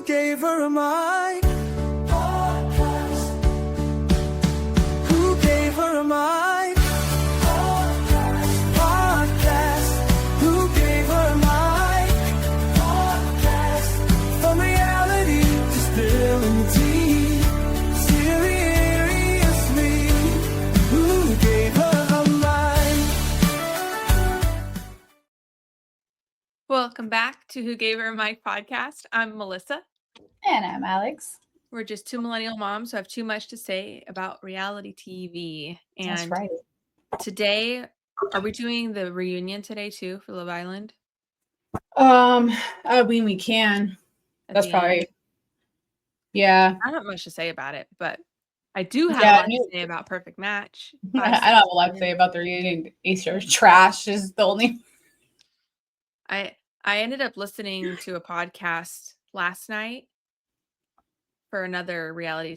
gave her a mic? Podcast. Who gave her a mic? Podcast. Who gave her a mic? Podcast. From reality to spilling the tea. Seriously, who gave her a mic? Welcome back to Who Gave Her a Mic podcast. I'm Melissa. And I'm Alex. We're just two millennial moms who have too much to say about reality TV. And That's right. today, are we doing the reunion today too for Love Island? I mean, we can. At That's the probably, end? yeah. I don't have much to say about it, but I do have Yeah, a lot to say about Perfect Match. I don't have a lot to say about the reunion. Easter trash is the only. I ended up listening to a podcast last night for another reality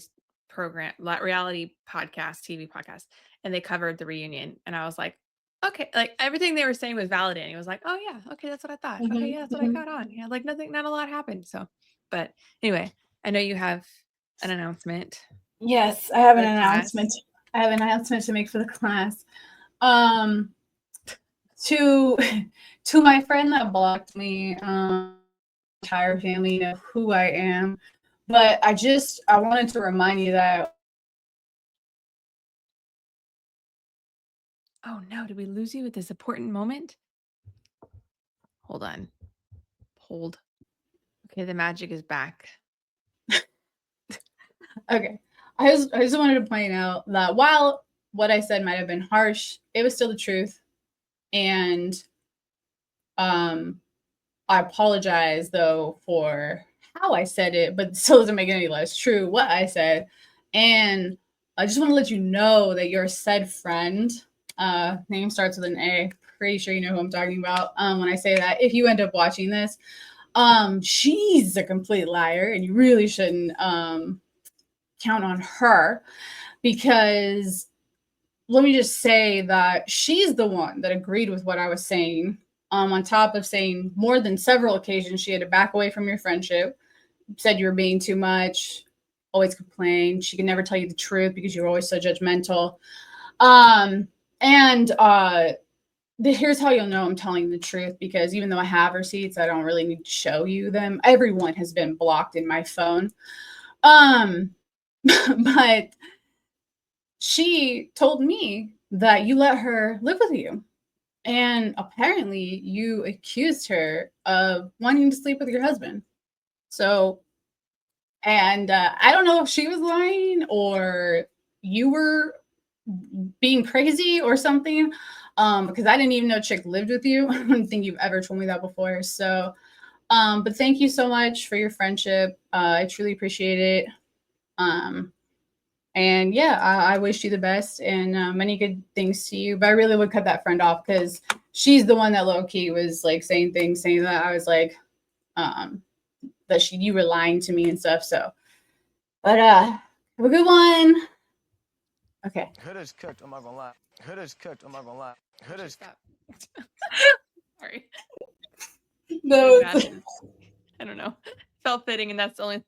program, reality podcast, TV podcast, and they covered the reunion. And I was like, okay, like everything they were saying was validating. I was like, oh yeah, okay, that's what I thought. Okay, yeah, that's what I got on. Yeah, like not a lot happened. So, but anyway, I know you have an announcement. Yes, I have an For the class. announcement. I have an announcement to make for the class. To my friend that blocked me, entire family know who I am. But I wanted to remind you that Oh no, did we lose you at this important moment? Hold on. Hold. Okay, the magic is back. okay. I just wanted to point out that while what I said might have been harsh, it was still the truth. And I apologize though for how I said it, but it still doesn't make it any less true what I said. And I just want to let you know that your said friend, name starts with an A. Pretty sure you know who I'm talking about. When I say that, if you end up watching this, she's a complete liar, and you really shouldn't count on her, because let me just say that she's the one that agreed with what I was saying. On top of saying more than several occasions she had to back away from your friendship, said you were being too much, always complained. She could never tell you the truth because you were always so judgmental. Here's how you'll know I'm telling the truth, because even though I have receipts, I don't really need to show you them. Everyone has been blocked in my phone. But she told me that you let her live with you. And apparently you accused her of wanting to sleep with your husband. So, and I don't know if she was lying or you were being crazy or something, because I didn't even know Chick lived with you. I don't think you've ever told me that before. So, but thank you so much for your friendship. I truly appreciate it. And yeah, I wish you the best and many good things to you. But I really would cut that friend off, because she's the one that low key was like saying that I was like, that you were lying to me and stuff. So, but have a good one. Okay. Hood is cooked, I'm not gonna lie. Hood is cooked, I'm not gonna lie. Hood is Stop. Sorry. No, I don't know. Felt fitting, and that's the only.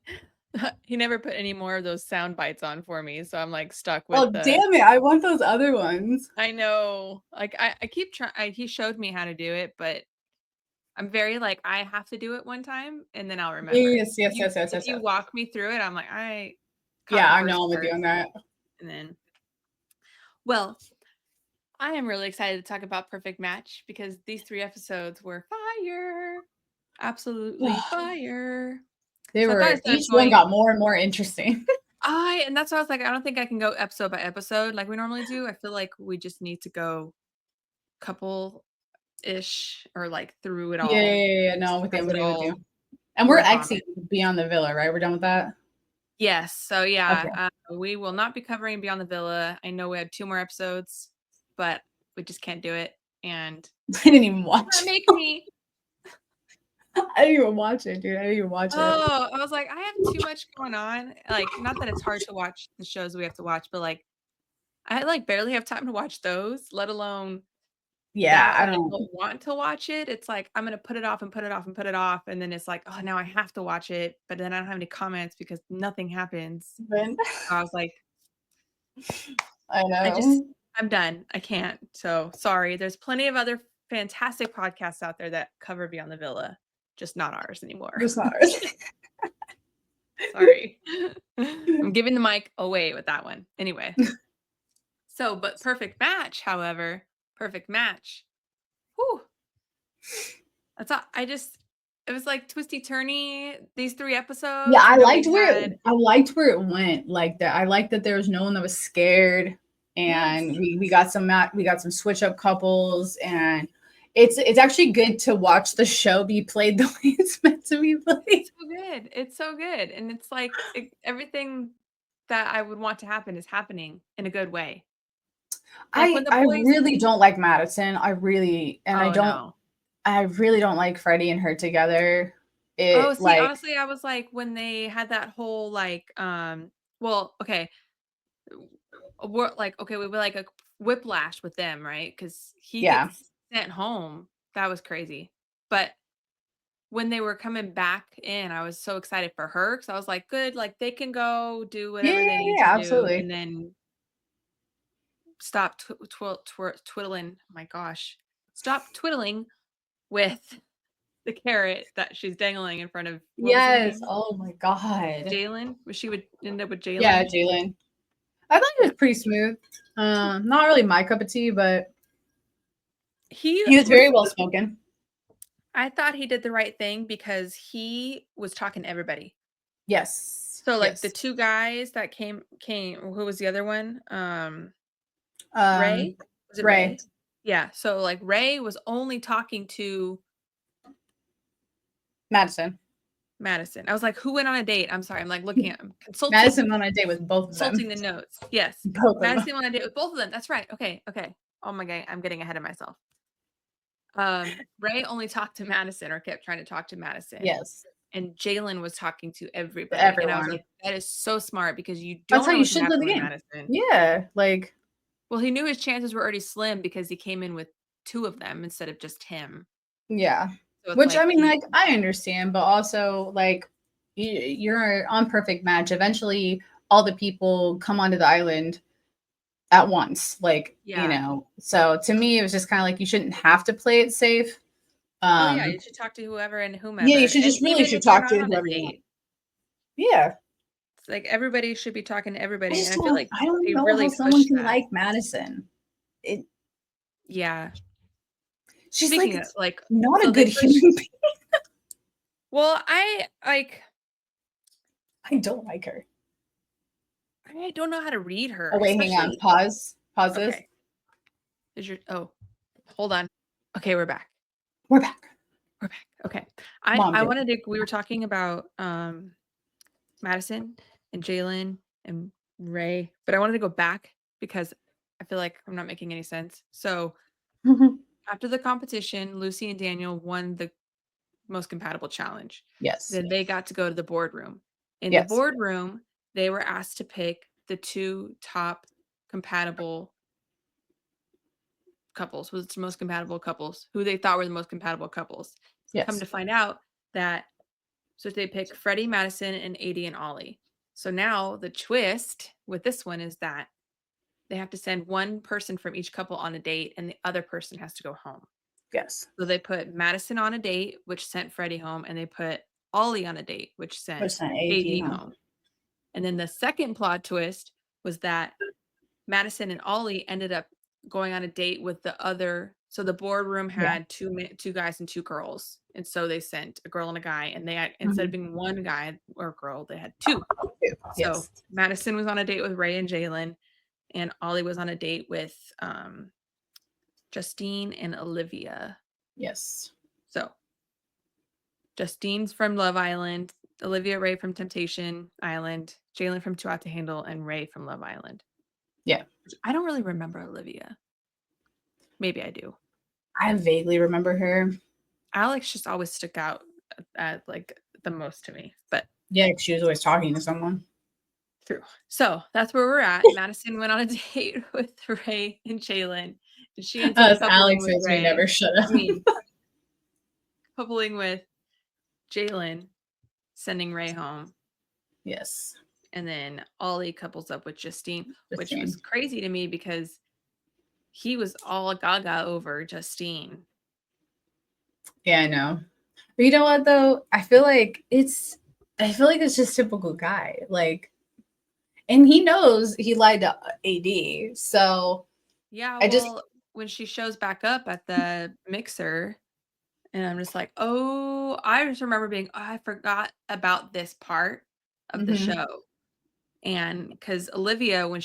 He never put any more of those sound bites on for me, so I'm like stuck with. oh damn it! I want those other ones. I know. Like I keep trying. He showed me how to do it, but I'm very like I have to do it one time and then I'll remember. Yes. If you walk me through it, I'm like I. caught Yeah, the I first know I'm with part, you on that. And then, well, I am really excited to talk about Perfect Match because these 3 episodes were fire, absolutely fire. They So I were, thought instead of each one going- got more and more interesting. and that's why I was like, I don't think I can go episode by episode like we normally do. I feel like we just need to go couple-ish or like through it all. Yeah. No, with Because it you. all And we're work on exiting Beyond the Villa, right? We're done with that. Yes. So yeah, Okay. we will not be covering Beyond the Villa. I know we have 2 more episodes, but we just can't do it. And I didn't even watch that it. makes me. I didn't even watch it, dude. I didn't even watch it. Oh, I was like, I have too much going on. Like, not that it's hard to watch the shows we have to watch, but like, I like barely have time to watch those, let alone Yeah, I I don't. don't want to watch it. It's like, I'm gonna put it off and put it off and put it off, and then it's like, "Oh, now I have to watch it," but then I don't have any comments because nothing happens. But So I was like, I know. I'm done. I can't. So sorry. There's plenty of other fantastic podcasts out there that cover Beyond the Villa, just not ours anymore. It's not ours. Sorry. I'm giving the mic away with that one. Anyway. So, but Perfect Match, however, Perfect Match. Whew. That's all. It was like twisty turny, these 3 episodes. Yeah, I We liked had where it went. Like that, I liked that there was no one that was scared, and Yes. we got some switch up couples, and it's actually good to watch the show be played the way it's meant to be played. It's so good. It's so good. And it's like everything that I would want to happen is happening in a good way. Like when the I boys really don't like Madison. I really Oh no. don't like Freddie and her together. Oh, It see, like honestly, I was like when they had that whole like well, okay. We're like, okay, we were like a whiplash with them, right? Because he yeah. gets sent home. That was crazy. But when they were coming back in, I was so excited for her because I was like, good, like they can go do Yeah, whatever they yeah, need yeah, to do absolutely. and then stop twiddling. Oh my gosh. Stop twiddling with the carrot that she's dangling in front of. What was his Yes. name? Oh my God. Jalen? She would end up with Yeah, Jalen. Jalen. I thought it Yeah. was pretty smooth. Not really my cup of tea, but He he was was very well spoken. I thought he did the right thing because he was talking to everybody. Yes. So like the Yes. 2 guys that came who was the other one? Um, Ray? Was it Ray. Ray? Yeah, so like Ray was only talking to Madison. Madison. I was like, "Who went on a date?" I'm sorry, I'm like looking at him, Madison went on a date with both of them. consulting the notes. Yes. Both of them. Madison went on a date with both of them. That's right. Okay, okay. Oh my god, I'm getting ahead of myself. Ray only talked to Madison or kept trying to talk to Madison. Yes. And Jalen was talking to everybody. And I was Everyone. like, that is so smart because you That's don't how know you what's should play the happening with game. Madison. Yeah. Like, Well, he knew his chances were already slim because he came in with 2 of them instead of just him. yeah. So it's Which I like mean, like, I understand, but also like you're on Perfect Match. Eventually all the people come onto the island at once. Like, you yeah. know. So to me, it was just kind of like you shouldn't have to play it safe. Oh yeah, you should talk to whoever and whomever. Yeah, you should And just really even should if you're talk not to on a whoever you want. date, Yeah. it's like everybody should be talking to I everybody. just And I feel like I don't they know really how someone pushed can that. like Madison. Yeah. She's Speaking like of like not so a they good pushed human being. well, I like I don't like her. I don't know how to read her, Oh wait, hang on. especially Pause. Pause this. okay. Hold on. Okay, we're back. We're back. We're back. Okay. Mom I did. wanted to we were talking about Madison and Jalen and Ray, but I wanted to go back because I feel like I'm not making any sense. So after the competition, Lucy and Daniel won the most compatible challenge. Yes. Then they got to go to the boardroom. In the Yes. boardroom, they were asked to pick the 2 top compatible couples, was the most compatible couples, who they thought were the most compatible couples. Yes. Come to find out that so they pick Freddie, Madison, and Adie and Ollie. So now the twist with this one is that they have to send one person from each couple on a date and the other person has to go home. Yes. So they put Madison on a date, which sent Freddie home, and they put Ollie on a date, which sent Adie home. And then the second plot twist was that Madison and Ollie ended up going on a date with the other. So the boardroom had 2 guys and 2 girls. And so they sent a girl and a guy, and they had, instead of being 1 guy or girl, they had 2. So Madison was on a date with Ray and Jalen, and Ollie was on a date with Justine and Olivia. Yes. So Justine's from Love Island, Olivia Ray from Temptation Island, Jalen from Too Hot to Handle, and Ray from Love Island. Yeah. I don't really remember Olivia. Maybe I do. I vaguely remember her. Alex just always stuck out at like the most to me, but yeah, she was always talking to someone. True. So that's where we're at. Madison went on a date with Ray and Jalen, She ends up coupling Alex with says we Ray. never shut up. I mean, coupling with Jalen, sending Ray home. Yes. And then Ollie couples up with Justine, which Justine. was crazy to me because he was all gaga over Justine. Yeah, I know. But you know what though? I feel like it's just typical guy. Like, and he knows he lied to AD. So Yeah, I just well, when she shows back up at the mixer, and I'm just like, oh, I just remember being, oh, I forgot about this part of the Mhm. show. And because Olivia, when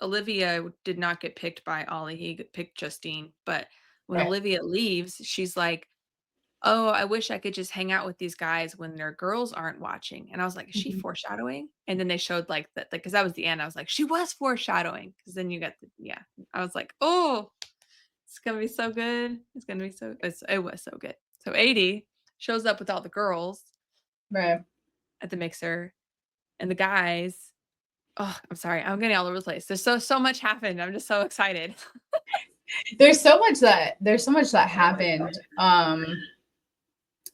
Olivia did not get picked by Ollie, he picked Justine. But when Right. Olivia leaves, she's like, oh, I wish I could just hang out with these guys when their girls aren't watching. And I was like, is she Mhm. foreshadowing? And then they showed like that, because that was the end. I was like, she was foreshadowing. Because then you got I was like, oh, it's gonna be so good. It's gonna be it was so good. So 80 shows up with all the girls Right. at the mixer and the guys. Oh, I'm sorry. I'm getting all over the place. There's so much happened. I'm just so excited. There's so much that happened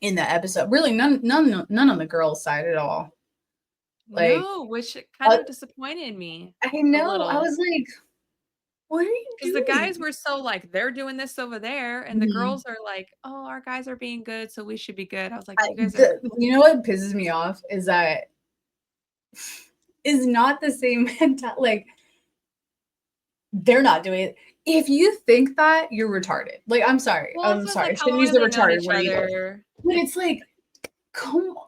in the episode. Really none on the girls' side at all. Like No, which kind of disappointed me. I A know. little. I was like, what are you Because doing? the guys were so like, they're doing this over there, and the Mhm. girls are like, oh, our guys are being good, so we should be good. I was like, you guys are. You know what pisses me off is that is not the same mentality. Like, they're not doing it. If you think that, you're retarded. Like, I'm sorry. Well, I'm it's just sorry. I like, how shouldn't long use have the they known retarded each word either. other? But it's like, come on.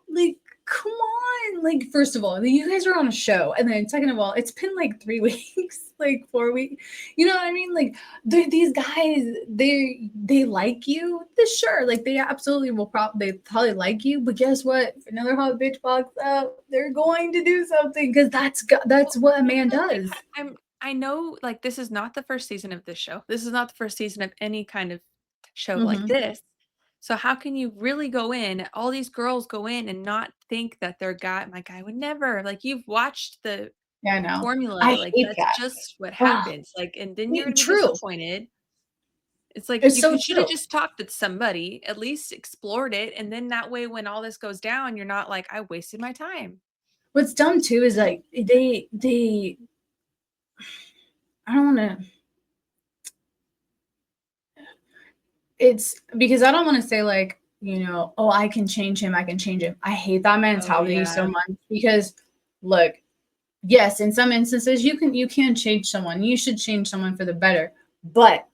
Like, first of all, you guys are on a show. And then second of all, it's been like 3 weeks, like 4 weeks. You know what I mean? Like, these guys, they like you. Sure. Like, they absolutely they probably like you. But guess what? If another hot bitch walks up, they're going to do something because that's what a man does. I know, like, this is not the first season of this show. This is not the first season of any kind of show like Mhm. this. So how can you really go in, all these girls go in and not think that their guy, my guy would never, like, you've watched the Yeah, I know. formula, I like, hate that's that. just what Ugh. happens. Like, and then you're gonna be True. disappointed. It's like It's you so should have true. just talked to somebody, at least explored it, and then that way when all this goes down, you're not like, I wasted my time. What's dumb too is like they I don't want to. It's because I don't want to say like, oh, I can change him. I can change him. I hate that mentality so much because look, yes, in some instances you can change someone. You should change someone for the better, but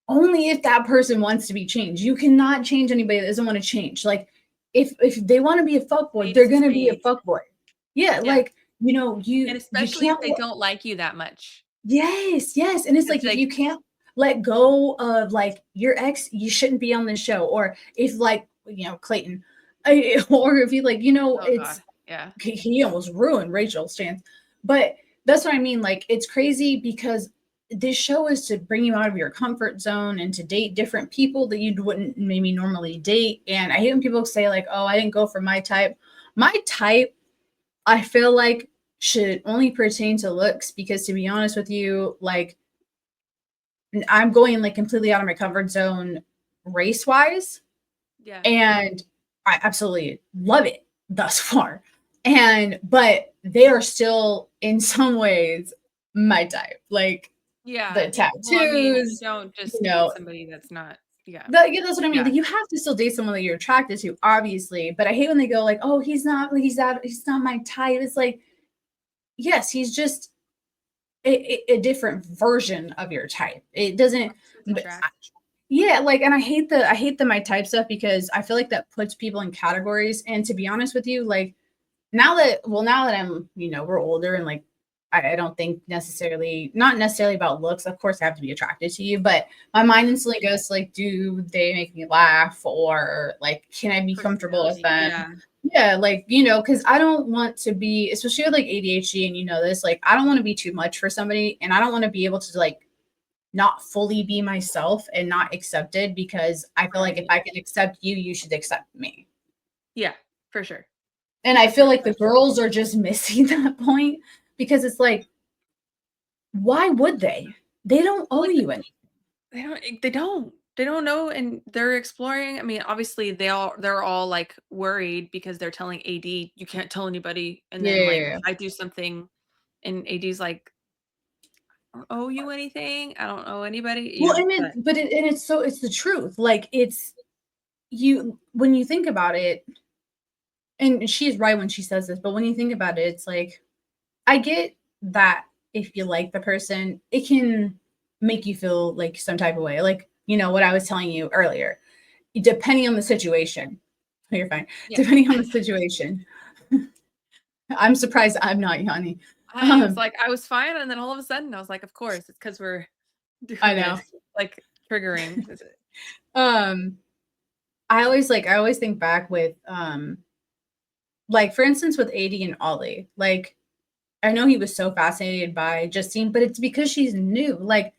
only if that person wants to be changed. You cannot change anybody that doesn't want to change. Like if they want to be a fuckboy, they're gonna be a fuckboy. Yeah, like you And especially if can't. they don't like you that much. Yes, and it's like if you can't let go of like your ex, you shouldn't be on the show. Or if like Clayton, or if you like it's God. Yeah. he almost ruined Rachel's chance. But that's what I mean. Like it's crazy because this show is to bring you out of your comfort zone and to date different people that you wouldn't maybe normally date. And I hate when people say like, "Oh, I didn't go for my type." My type, I feel like should only pertain to looks because to be honest with you, like I'm going like completely out of my comfort zone race wise. Yeah. And I absolutely love it thus far. But they are still in some ways my type. Like the tattoos, Well, I mean, you don't just date somebody that's not. Yeah. That's what I mean. Like, you have to still date someone that you're attracted to, obviously. But I hate when they go like, "Oh, he's not my type." It's like, yes, he's just a different version of your type. It doesn't. Yeah, like, and I hate the my type stuff because I feel like that puts people in categories. And to be honest with you, like now that I'm, we're older and like I don't think not necessarily about looks. Of course, I have to be attracted to you, but my mind instantly goes to like, do they make me laugh or like, can I be comfortable with them? Yeah, like, because I don't want to be, especially with like ADHD and this, like, I don't want to be too much for somebody and I don't want to be able to like not fully be myself and not accepted because I feel like if I can accept you, you should accept me. Yeah, for sure. And I feel like the girls are just missing that point because it's like, why would they? they don't owe you anything. They don't know, and they're exploring. I mean, obviously they're all like worried because they're telling AD you can't tell anybody, and then like Yeah. I do something and AD's like, I don't owe you anything. I don't owe anybody. Well, But it's the truth. Like it's you when you think about it, and she's right when she says this, but when you think about it, it's like I get that if you like the person, it can make you feel like some type of way. Like, what I was telling you earlier, depending on the situation. You're fine. Yeah. Depending on the situation. I'm surprised I'm not yawning. I was like, I was fine, and then all of a sudden I was like, of course, it's because we're doing I know. this, like triggering. I always think back with like for instance with AD and Ollie. Like I know he was so fascinated by Justine, but it's because she's new. Like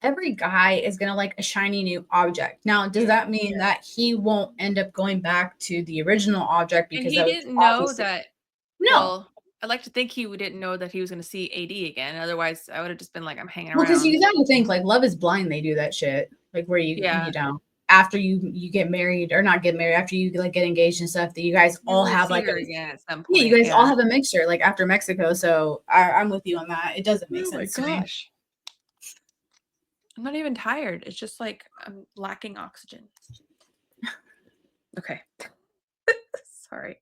every guy is gonna like a shiny new object. Now, does that mean that he won't end up going back to the original object And because he that was didn't know obviously- that. No. Well, I'd like to think he didn't know that he was going to see AD again. Otherwise, I would have just been like, I'm hanging Well, because around. you gotta think like Love is Blind, they do that shit. Like where you after you get married or not get married, after you like get engaged and stuff, that you guys all have like at some point. yeah, you guys all have a mixture like after Mexico. So I'm with you on that. It doesn't make sense to me. I'm not even tired. It's just like I'm lacking oxygen. Okay. Sorry.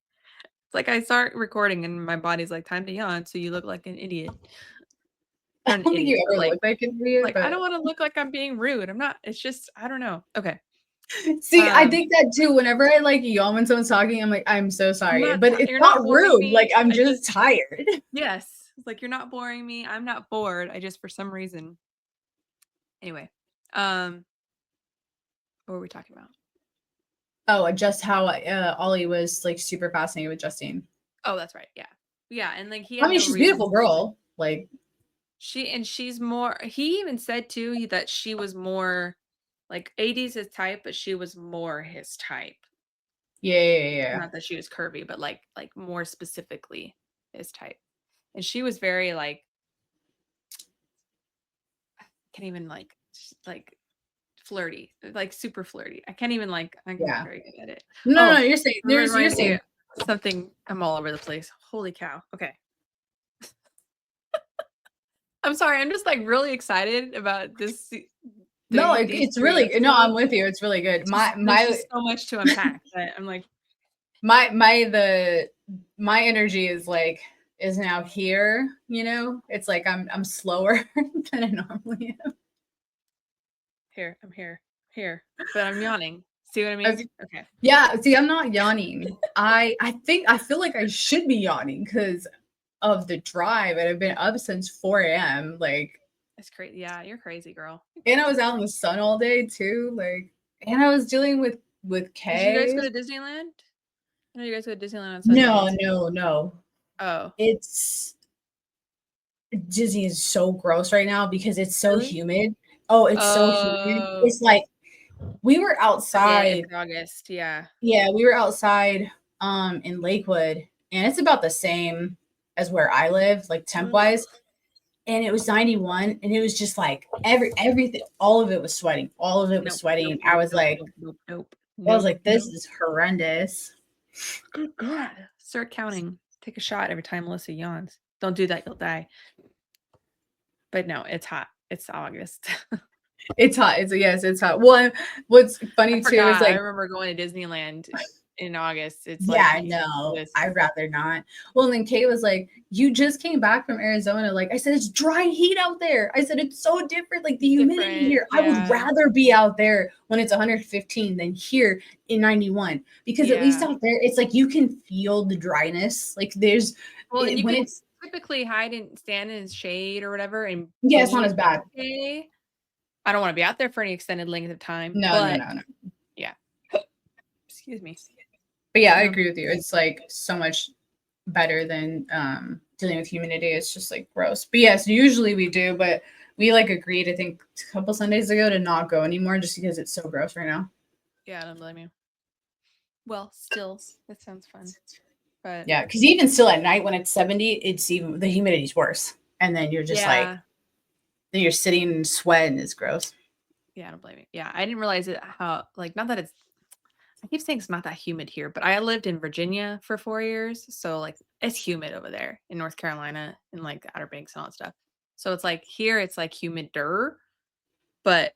It's like I start recording and my body's like, time to yawn, so you look like an idiot. I don't think you ever look like an idiot. Like, I don't want to look like I'm being rude. I'm not. It's just, I don't know. Okay. See, I think that too. Whenever I like yawn when someone's talking, I'm like, I'm so sorry. But it's not rude. Like, I'm just tired. Yes. It's like, you're not boring me. I'm not bored. I just, for some reason. Anyway. What were we talking about? Oh, just how Ollie was like super fascinated with Justine. Oh, that's right. Yeah. Yeah. And like, she's a beautiful girl. Like, she's more, he even said too that she was more like AD's his type, but she was more his type. Yeah. Not that she was curvy, but like more specifically his type. And she was very like, I can't even like flirty, like super flirty. I can't even like, I'm not very good at it. No, you're saying you're saying something. I'm all over the place. Holy cow. Okay. I'm sorry. I'm just like really excited about this. No, it's really good. No, I'm with you. It's really good. There's so much to unpack. I'm like, my energy is now here. It's like I'm slower than I normally am. I'm here, but I'm yawning. See what I mean? Okay. Yeah. See, I'm not yawning. I feel like I should be yawning because of the drive, and I've been up since 4 a.m. Like, it's crazy. Yeah, you're crazy, girl. And I was out in the sun all day too. And I was dealing with Kay. Did you guys go to Disneyland? I know you guys go to Disneyland on Sundays. No. Oh. Disney is so gross right now because it's so humid. Oh, it's so humid. It's like we were outside. It's August, yeah. Yeah, we were outside in Lakewood, and it's about the same as where I live, like temp-wise. And it was 91, and it was just like everything, all of it was sweating. All of it was sweating. I was like, this is horrendous. Good God. Start counting. Take a shot every time Melissa yawns. Don't do that, you'll die. But no, it's hot. It's August. It's hot. It's hot. Well, what's funny too is like I remember going to Disneyland in August. It's I know. I'd rather not. Well, and then Kay was like, you just came back from Arizona. Like I said, it's dry heat out there. I said, it's so different. Like the humidity here. Yeah. I would rather be out there when it's 115 than here in 91. Because at least out there, it's like you can feel the dryness. Like there's when it's typically stand in shade or whatever. And it's not as bad. I don't want to be out there for any extended length of time. No. Yeah. Excuse me. But yeah, I agree with you. It's like so much better than dealing with humidity. It's just like gross. But yes, usually we do, but we like agreed, I think a couple Sundays ago, to not go anymore just because it's so gross right now. Yeah, I don't blame you. Well, still, that sounds fun. But yeah, because even still at night when it's 70, it's even the humidity's worse. And then you're just like, Then you're sitting and sweating. It's gross. Yeah, I don't blame you. Yeah, I didn't realize it how like not that it's I keep saying it's not that humid here, but I lived in Virginia for 4 years, so like it's humid over there in North Carolina and like the Outer Banks and all that stuff. So it's like here it's like humider, but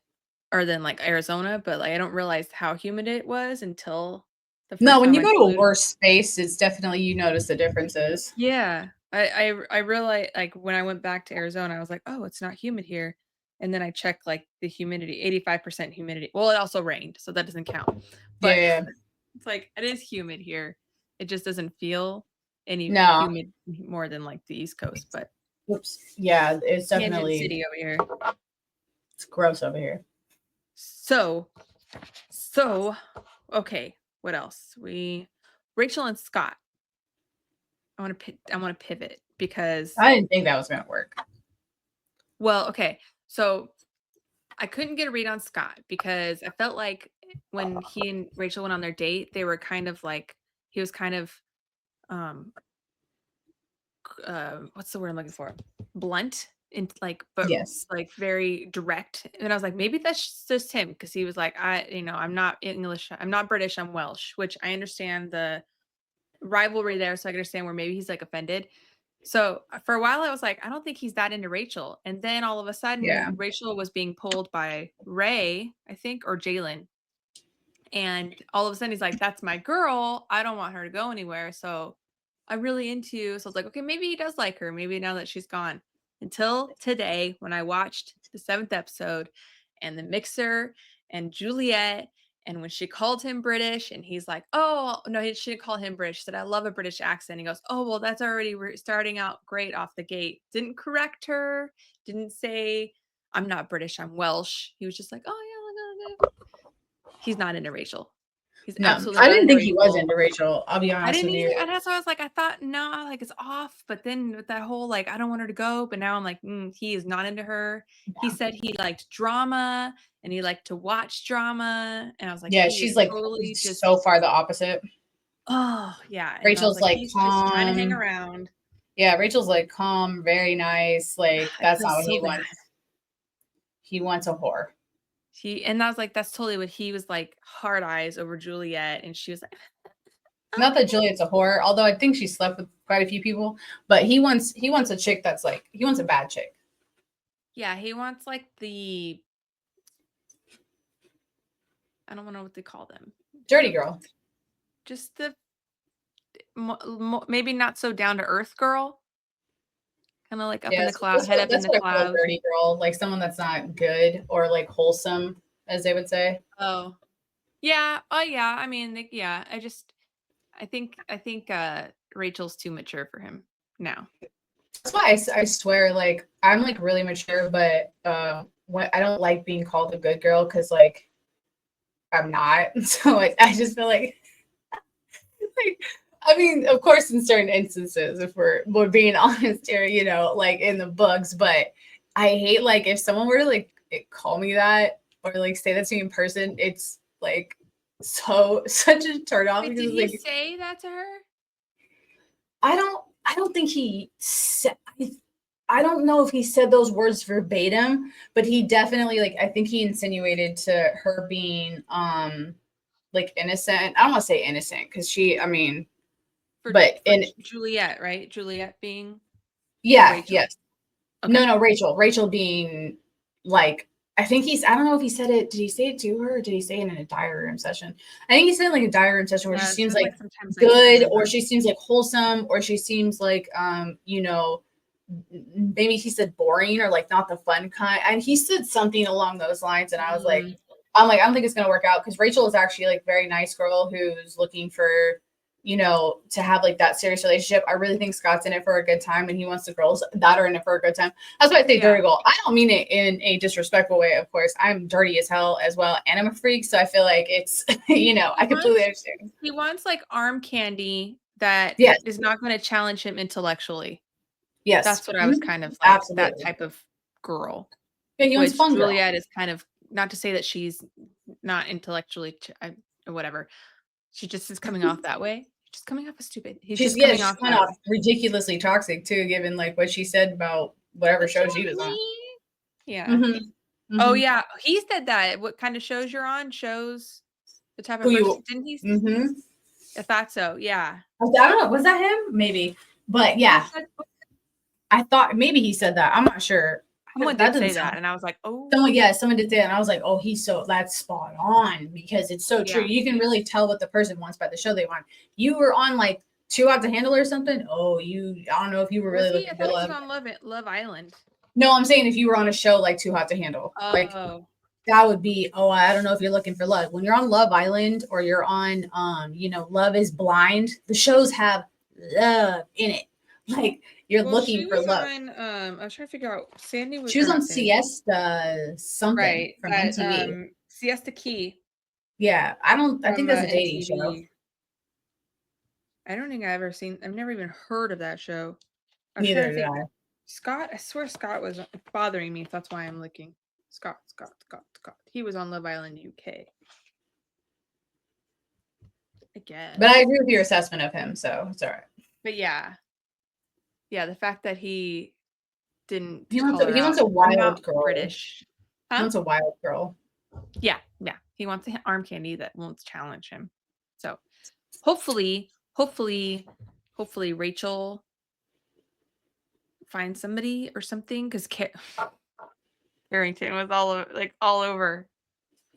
or than like Arizona, but like I don't realize how humid it was until the No, first when time you I go to a flew. worse space, it's definitely you notice the differences. Yeah. I realized like when I went back to Arizona, I was like, "Oh, it's not humid here." And then I checked like the humidity, 85% humidity. Well, it also rained, so that doesn't count. But Yeah. it's like it is humid here. It just doesn't feel any No. humid more than like the East Coast, but Oops. Yeah, it's Kansas definitely City over here. it's gross over here. So okay, what else? Rachel and Scott. I want to pivot because I didn't think that was gonna work. well, okay. So I couldn't get a read on Scott because I felt like when he and Rachel went on their date, they were kind of like he was kind of um what's the word I'm looking for? Blunt and like but Yes. like very direct. And I was like, maybe that's just him because he was like, I'm not English, I'm not British, I'm Welsh, which I understand the rivalry there, so I can understand where maybe he's like offended. So for a while, I was like, I don't think he's that into Rachel. And then all of a sudden, Yeah. Rachel was being pulled by Ray, I think, or Jalen. And all of a sudden, he's like, that's my girl. I don't want her to go anywhere. So I'm really into. So I was like, okay, maybe he does like her. Maybe now that she's gone. Until today, when I watched the 7th episode and the mixer and Juliet. And when she called him British, and he's like, "Oh no, she didn't call him British." She said, "I love a British accent." He goes, "Oh well, that's already starting out great off the gate." Didn't correct her. Didn't say, "I'm not British, I'm Welsh." He was just like, "Oh yeah, look." He's not into Rachel. He's No, absolutely I not didn't into think he was Rachel. into Rachel. I'll be I honest didn't with either. you. And that's why I was like, I thought, no, like it's off. But then with that whole like, I don't want her to go. But now I'm like, he is not into her. He said he liked drama and he liked to watch drama. And I was like, Yeah, he she's is like totally just, so far the opposite. oh yeah. And I was Rachel's like, like he's just trying to hang calm. around. Yeah, Rachel's like calm, very nice. Like I that's feel not what so he bad. wants. He wants a whore. And I was like, that's totally what he was like, hard eyes over Juliet. And she was like, Not that Juliet's a whore, although I think she slept with quite a few people. But he wants a chick that's like he wants a bad chick. yeah, he wants like I don't know what they call them. Dirty girl. Just the maybe not so down to earth girl. Kind of like up in the cloud, head up in That's the what I call a clouds. dirty girl, like someone that's not good or like wholesome, as they would say. Oh, yeah. Oh, yeah. I mean, yeah. I think Rachel's too mature for him now. That's why I swear, like I'm like really mature, but what I don't like being called a good girl because like I'm not. So like I just feel like I mean, of course, in certain instances, if we're being honest here, you know, like in the books, but I hate like if someone were to like call me that or like say that to me in person, it's like such a turn off Wait, because did it's he like say that to her? I don't think he said I don't know if he said those words verbatim, but he definitely like I think he insinuated to her being like innocent. I don't want to say innocent because she I mean For, but for in Juliet, right? Juliet being yeah, Rachel. yes. Okay. No, Rachel being like I think I don't know if he said it. Did he say it to her or did he say it in a diary room session? I think he said like a diary room session where she seems like sometimes good or she seems like wholesome or she seems like you know, maybe he said boring or like not the fun kind. And he said something along those lines. And I was like, I'm like, I don't think it's gonna work out because Rachel is actually like very nice girl who's looking for, you know, to have like that serious relationship. I really think Scott's in it for a good time and he wants the girls that are in it for a good time. That's why I say dirty girl. I don't mean it in a disrespectful way, of course. I'm dirty as hell as well. And I'm a freak. So I feel like it's, you know, I completely understand. He wants like arm candy that Yes. is not going to challenge him intellectually. Yes. That's what I was kind of like, Absolutely. that type of girl. Yeah, he wants Which fun girl. Juliet is kind of, not to say that she's not intellectually or whatever. She just is coming off that way. Just coming off as stupid. She's coming off kind of ridiculously toxic too, given like what she said about whatever show she was on. Yeah. Mhm. Oh Mhm. yeah, he said that. What kind of shows you're on shows the type Who of person. you? Didn't he? Mhm. I thought so. Yeah. I don't know. Was that him? Maybe. But He yeah, said I thought maybe he said that. I'm not sure. someone That did doesn't say that, sound. and I was like, oh Someone did that, and I was like, oh, that's spot on because it's so true. yeah. You can really tell what the person wants by the show they want. You were on like Too Hot to Handle or something. Oh, I don't know if you were Was really he? I looking for thought he was love. on Love Island. No, I'm saying if you were on a show like Too Hot to Handle, like Oh, that would be, oh, I don't know if you're looking for love. When you're on Love Island or you're on Love is Blind, the shows have love in it. Like you're well, she looking for was love. on. I was trying to figure out. Sandy was, She was or on not Sandy. Siesta something Right. from That MTV. Siesta Key Yeah, I think from that's a dating show. MTV. I don't think I've ever seen. I've never even heard of that show. I was trying Neither to did think. I. Scott. I swear Scott was bothering me. That's why I'm looking. Scott. He was on Love Island UK. I guess. But I agree with your assessment of him, so it's all right. But yeah, the fact that he didn't He call her wants out. a I'm not wild girl. British. He Huh? wants a wild girl. Yeah. He wants an arm candy that won't challenge him. So hopefully Rachel finds somebody or something because Carrington was all over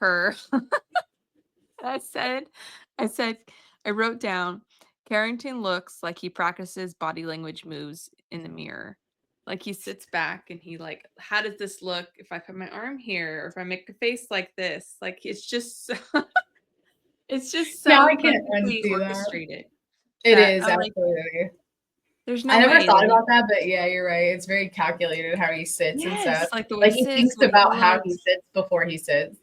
her. I said, I wrote down, Carrington looks like he practices body language moves in the mirror. Like he sits back and he like, how does this look if I put my arm here or if I make a face like this? Like it's just so, it's just Now so I can't perfectly unsee that. orchestrated It that is I'm like, absolutely. there's I no never way that thought about that, but yeah, you're right. It's very calculated how he sits and stuff. like the way Like he he sits, thinks the way he about how he looks. sits before he sits.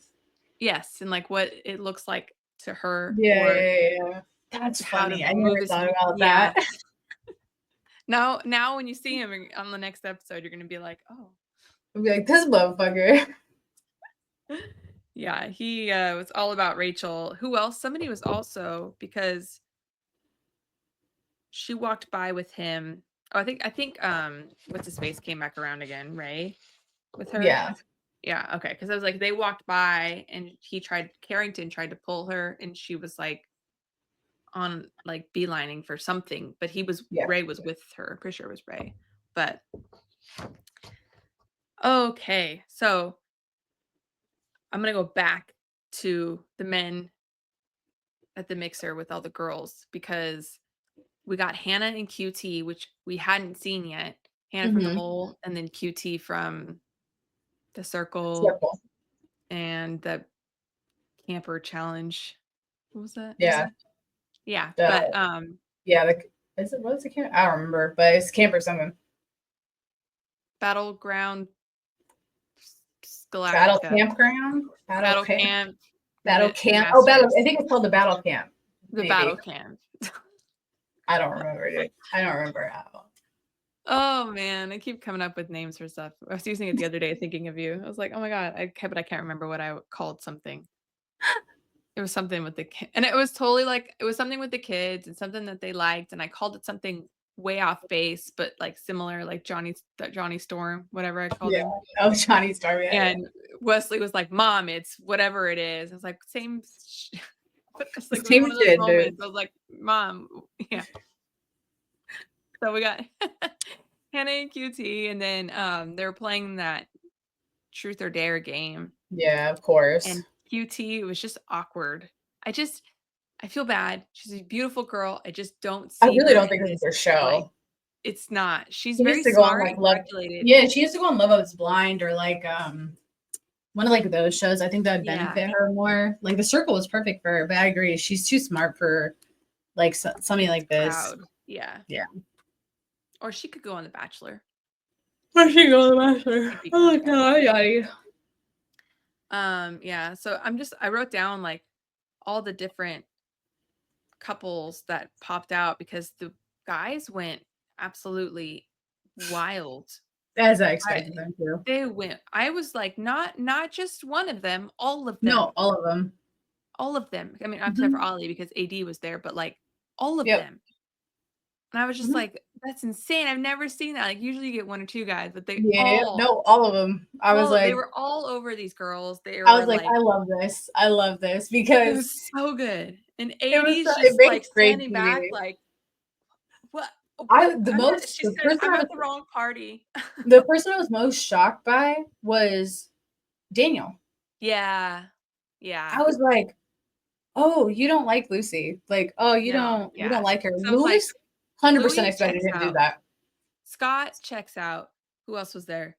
Yes, and like what it looks like to her or Yeah. That's how to funny. I move never his thought about yeah. that. Now when you see him on the next episode, you're gonna be like, oh. I'd be like, this motherfucker. Yeah, he was all about Rachel. Who else? Somebody was also because she walked by with him. Oh, I think what's his face came back around again, Ray, with her. Yeah. Yeah, okay. Because I was like, they walked by and Carrington tried to pull her, and she was like on like beelining for something, but Yeah. Ray was with her. I'm pretty sure it was Ray. But okay, so I'm gonna go back to the men at the mixer with all the girls because we got Hannah and QT, which we hadn't seen yet. Hannah from the Mm-hmm. Mole, and then QT from the Circle Circle. and the Camper Challenge. What was that? Yeah. Yeah, The, but yeah. What's the camp? I don't remember, but it's camp or something. Battleground Battle Galactica. campground. Battle Camp. Battle camp. Oh, Masters. I think it's called the Battle Camp. The Maybe. Battle Camp. I don't remember, dude. I don't remember at all. Oh man, I keep coming up with names for stuff. I was using it the other day thinking of you. I was like, oh my god, but I can't remember what I called something. It was something with the and it was totally like it was something with the kids and something that they liked, and I called it something way off base, but like similar, like Johnny Storm, whatever I called him. Oh, Johnny Storm. Yeah, And Wesley was like, "Mom, it's whatever it is." I was like, "Same." But it's like it was one of those shit, moments. dude. I was like, "Mom, yeah." So we got Hannah and QT, and then they were playing that Truth or Dare game. Yeah, of course. And QT was just awkward. I feel bad. She's a beautiful girl. I just don't see. I really her don't think in this is her this, show. like, it's not. She's She very used to go on smart like and Love. calculated. Yeah, she used to go on Love Is Blind or like one of like those shows. I think that would benefit her more. Like The Circle was perfect for her, but I agree, she's too smart for like something like this. Crowd. Yeah. Yeah. Or she could go on The Bachelor. Or she go on The Bachelor. Oh god, yeah. So I wrote down like all the different couples that popped out because the guys went absolutely wild. As I expected them to. They went. I was like, not just one of them, all of them. No, all of them. All of them. I mean, except for Ollie because AD was there, but like all of Yep. them. And I was just Mhm. like, that's insane. I've never seen that. Like usually you get 1 or 2 guys, but they Yeah, all no, all of them. they were all over these girls. They I were was like, like, I love this. I love this it because was so good. And it 80's just like makes great standing back TV. like, what? I What? the I'm at, most she said, I'm at the wrong party. the person I was most shocked by was Daniel. Yeah. Yeah. I was like, "Oh, you don't like Lucy. Like, oh, you No. don't Yeah. like her." So it's like Louis, 100% Louis expected checks him to do out. that. Scott checks out. Who else was there?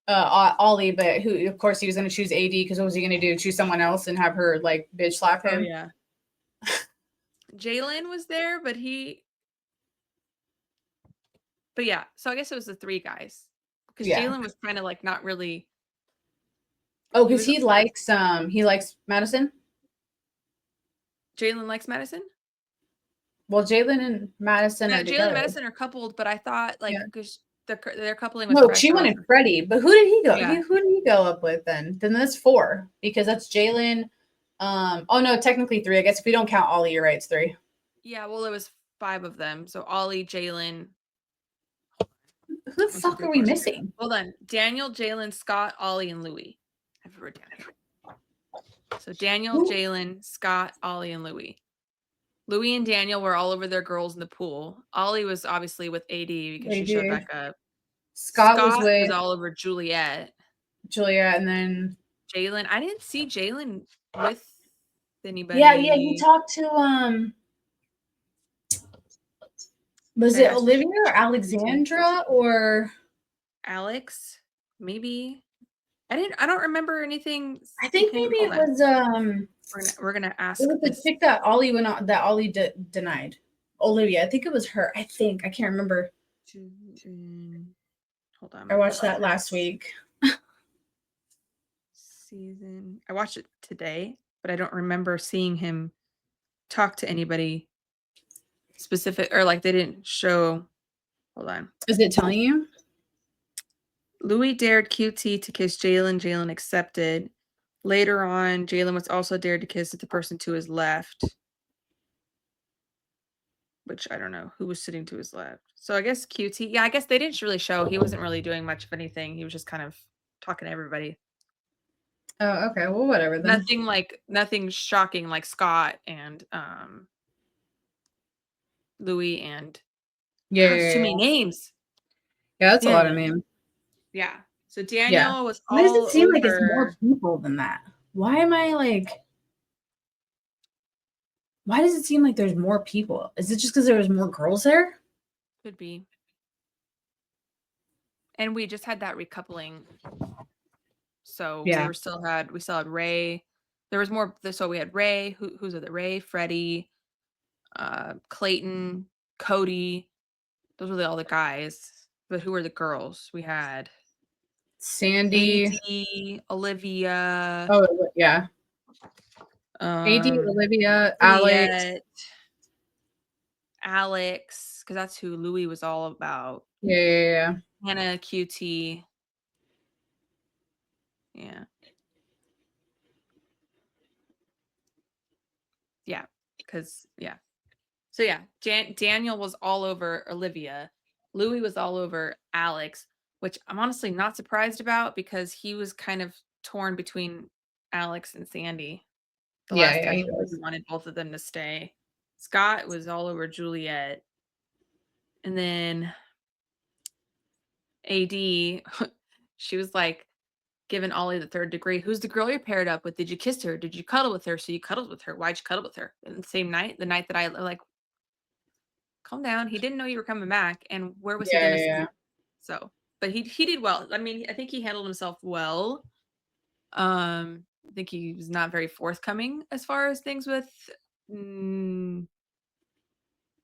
Ollie, but who, of course, he was going to choose AD because what was he going to do? Choose someone else and have her like bitch slap Oh him? yeah. Jalen was there, but yeah, so I guess it was the 3 guys. Because Yeah. Jalen was kind of like not really Oh, he because was he likes Madison. Jalen likes Madison? Well, Jalen and Madison are Jalen and together. Madison are coupled, but I thought like Yeah. because they're coupling with No, Fresh she wanted Rose. Freddie, but who did he go? Yeah. Who did he go up with then? Then that's 4 because that's Jalen. Oh no, technically 3. I guess if we don't count Ollie, you're right. It's 3. Yeah, well, it was 5 of them. So Ollie, Jalen. Who the fuck are we missing? Hold on. Daniel, Jalen, Scott, Ollie, and Louie. I have it written down here. So Daniel, Jalen, Scott, Ollie, and Louie. Louie and Daniel were all over their girls in the pool. Ollie was obviously with AD because she showed back up. Scott was with all over Juliet. Julia, and then Jalen. I didn't see Jalen with anybody. yeah, he talked to was it Olivia or Alexandra or Alex? Maybe. I don't remember anything. I think maybe it was we're gonna ask. it was the chick that Ollie went on that Ollie denied. Olivia, I think it was her. I can't remember. Hold on. I watched that last week. Season. I watched it today, but I don't remember seeing him talk to anybody specific or like they didn't show. Hold on. Is it telling you? Louis dared QT to kiss Jalen. Jalen accepted. Later on, Jalen was also dared to kiss the person to his left. Which I don't know who was sitting to his left. So I guess QT. Yeah, I guess they didn't really show. He wasn't really doing much of anything. He was just kind of talking to everybody. Oh, okay. Well, whatever then. Nothing shocking like Scott and Louis and Yeah, too many names. Yeah, that's a lot of names. Yeah. So Daniel was all Why does it seem like it's over- more people than that? Why am I like? Why does it seem like there's more people? Is it just because there was more girls there? Could be. And we just had that recoupling. So Yeah. we still had Ray. There was more. So we had Ray. Who's it? Ray, Freddie, Clayton, Cody. Those were all the guys. But who were the girls? We had Sandy, AD, Olivia. Oh yeah. AD, Olivia, Alex, because that's who Louis was all about. Yeah. Hannah, QT. Yeah. Yeah, because So yeah, Daniel was all over Olivia. Louis was all over Alex, which I'm honestly not surprised about because he was kind of torn between Alex and Sandy. The last time he wanted both of them to stay. Scott was all over Juliet. And then AD, she was like giving Ollie the 3rd degree. Who's the girl you're paired up with? Did you kiss her? Did you cuddle with her? So you cuddled with her. Why'd you cuddle with her? And the same night, the night that I like, calm down. He didn't know you were coming back. And where was he going to sleep? So, but he did well. I mean, I think he handled himself well. I think he was not very forthcoming as far as things with. Oh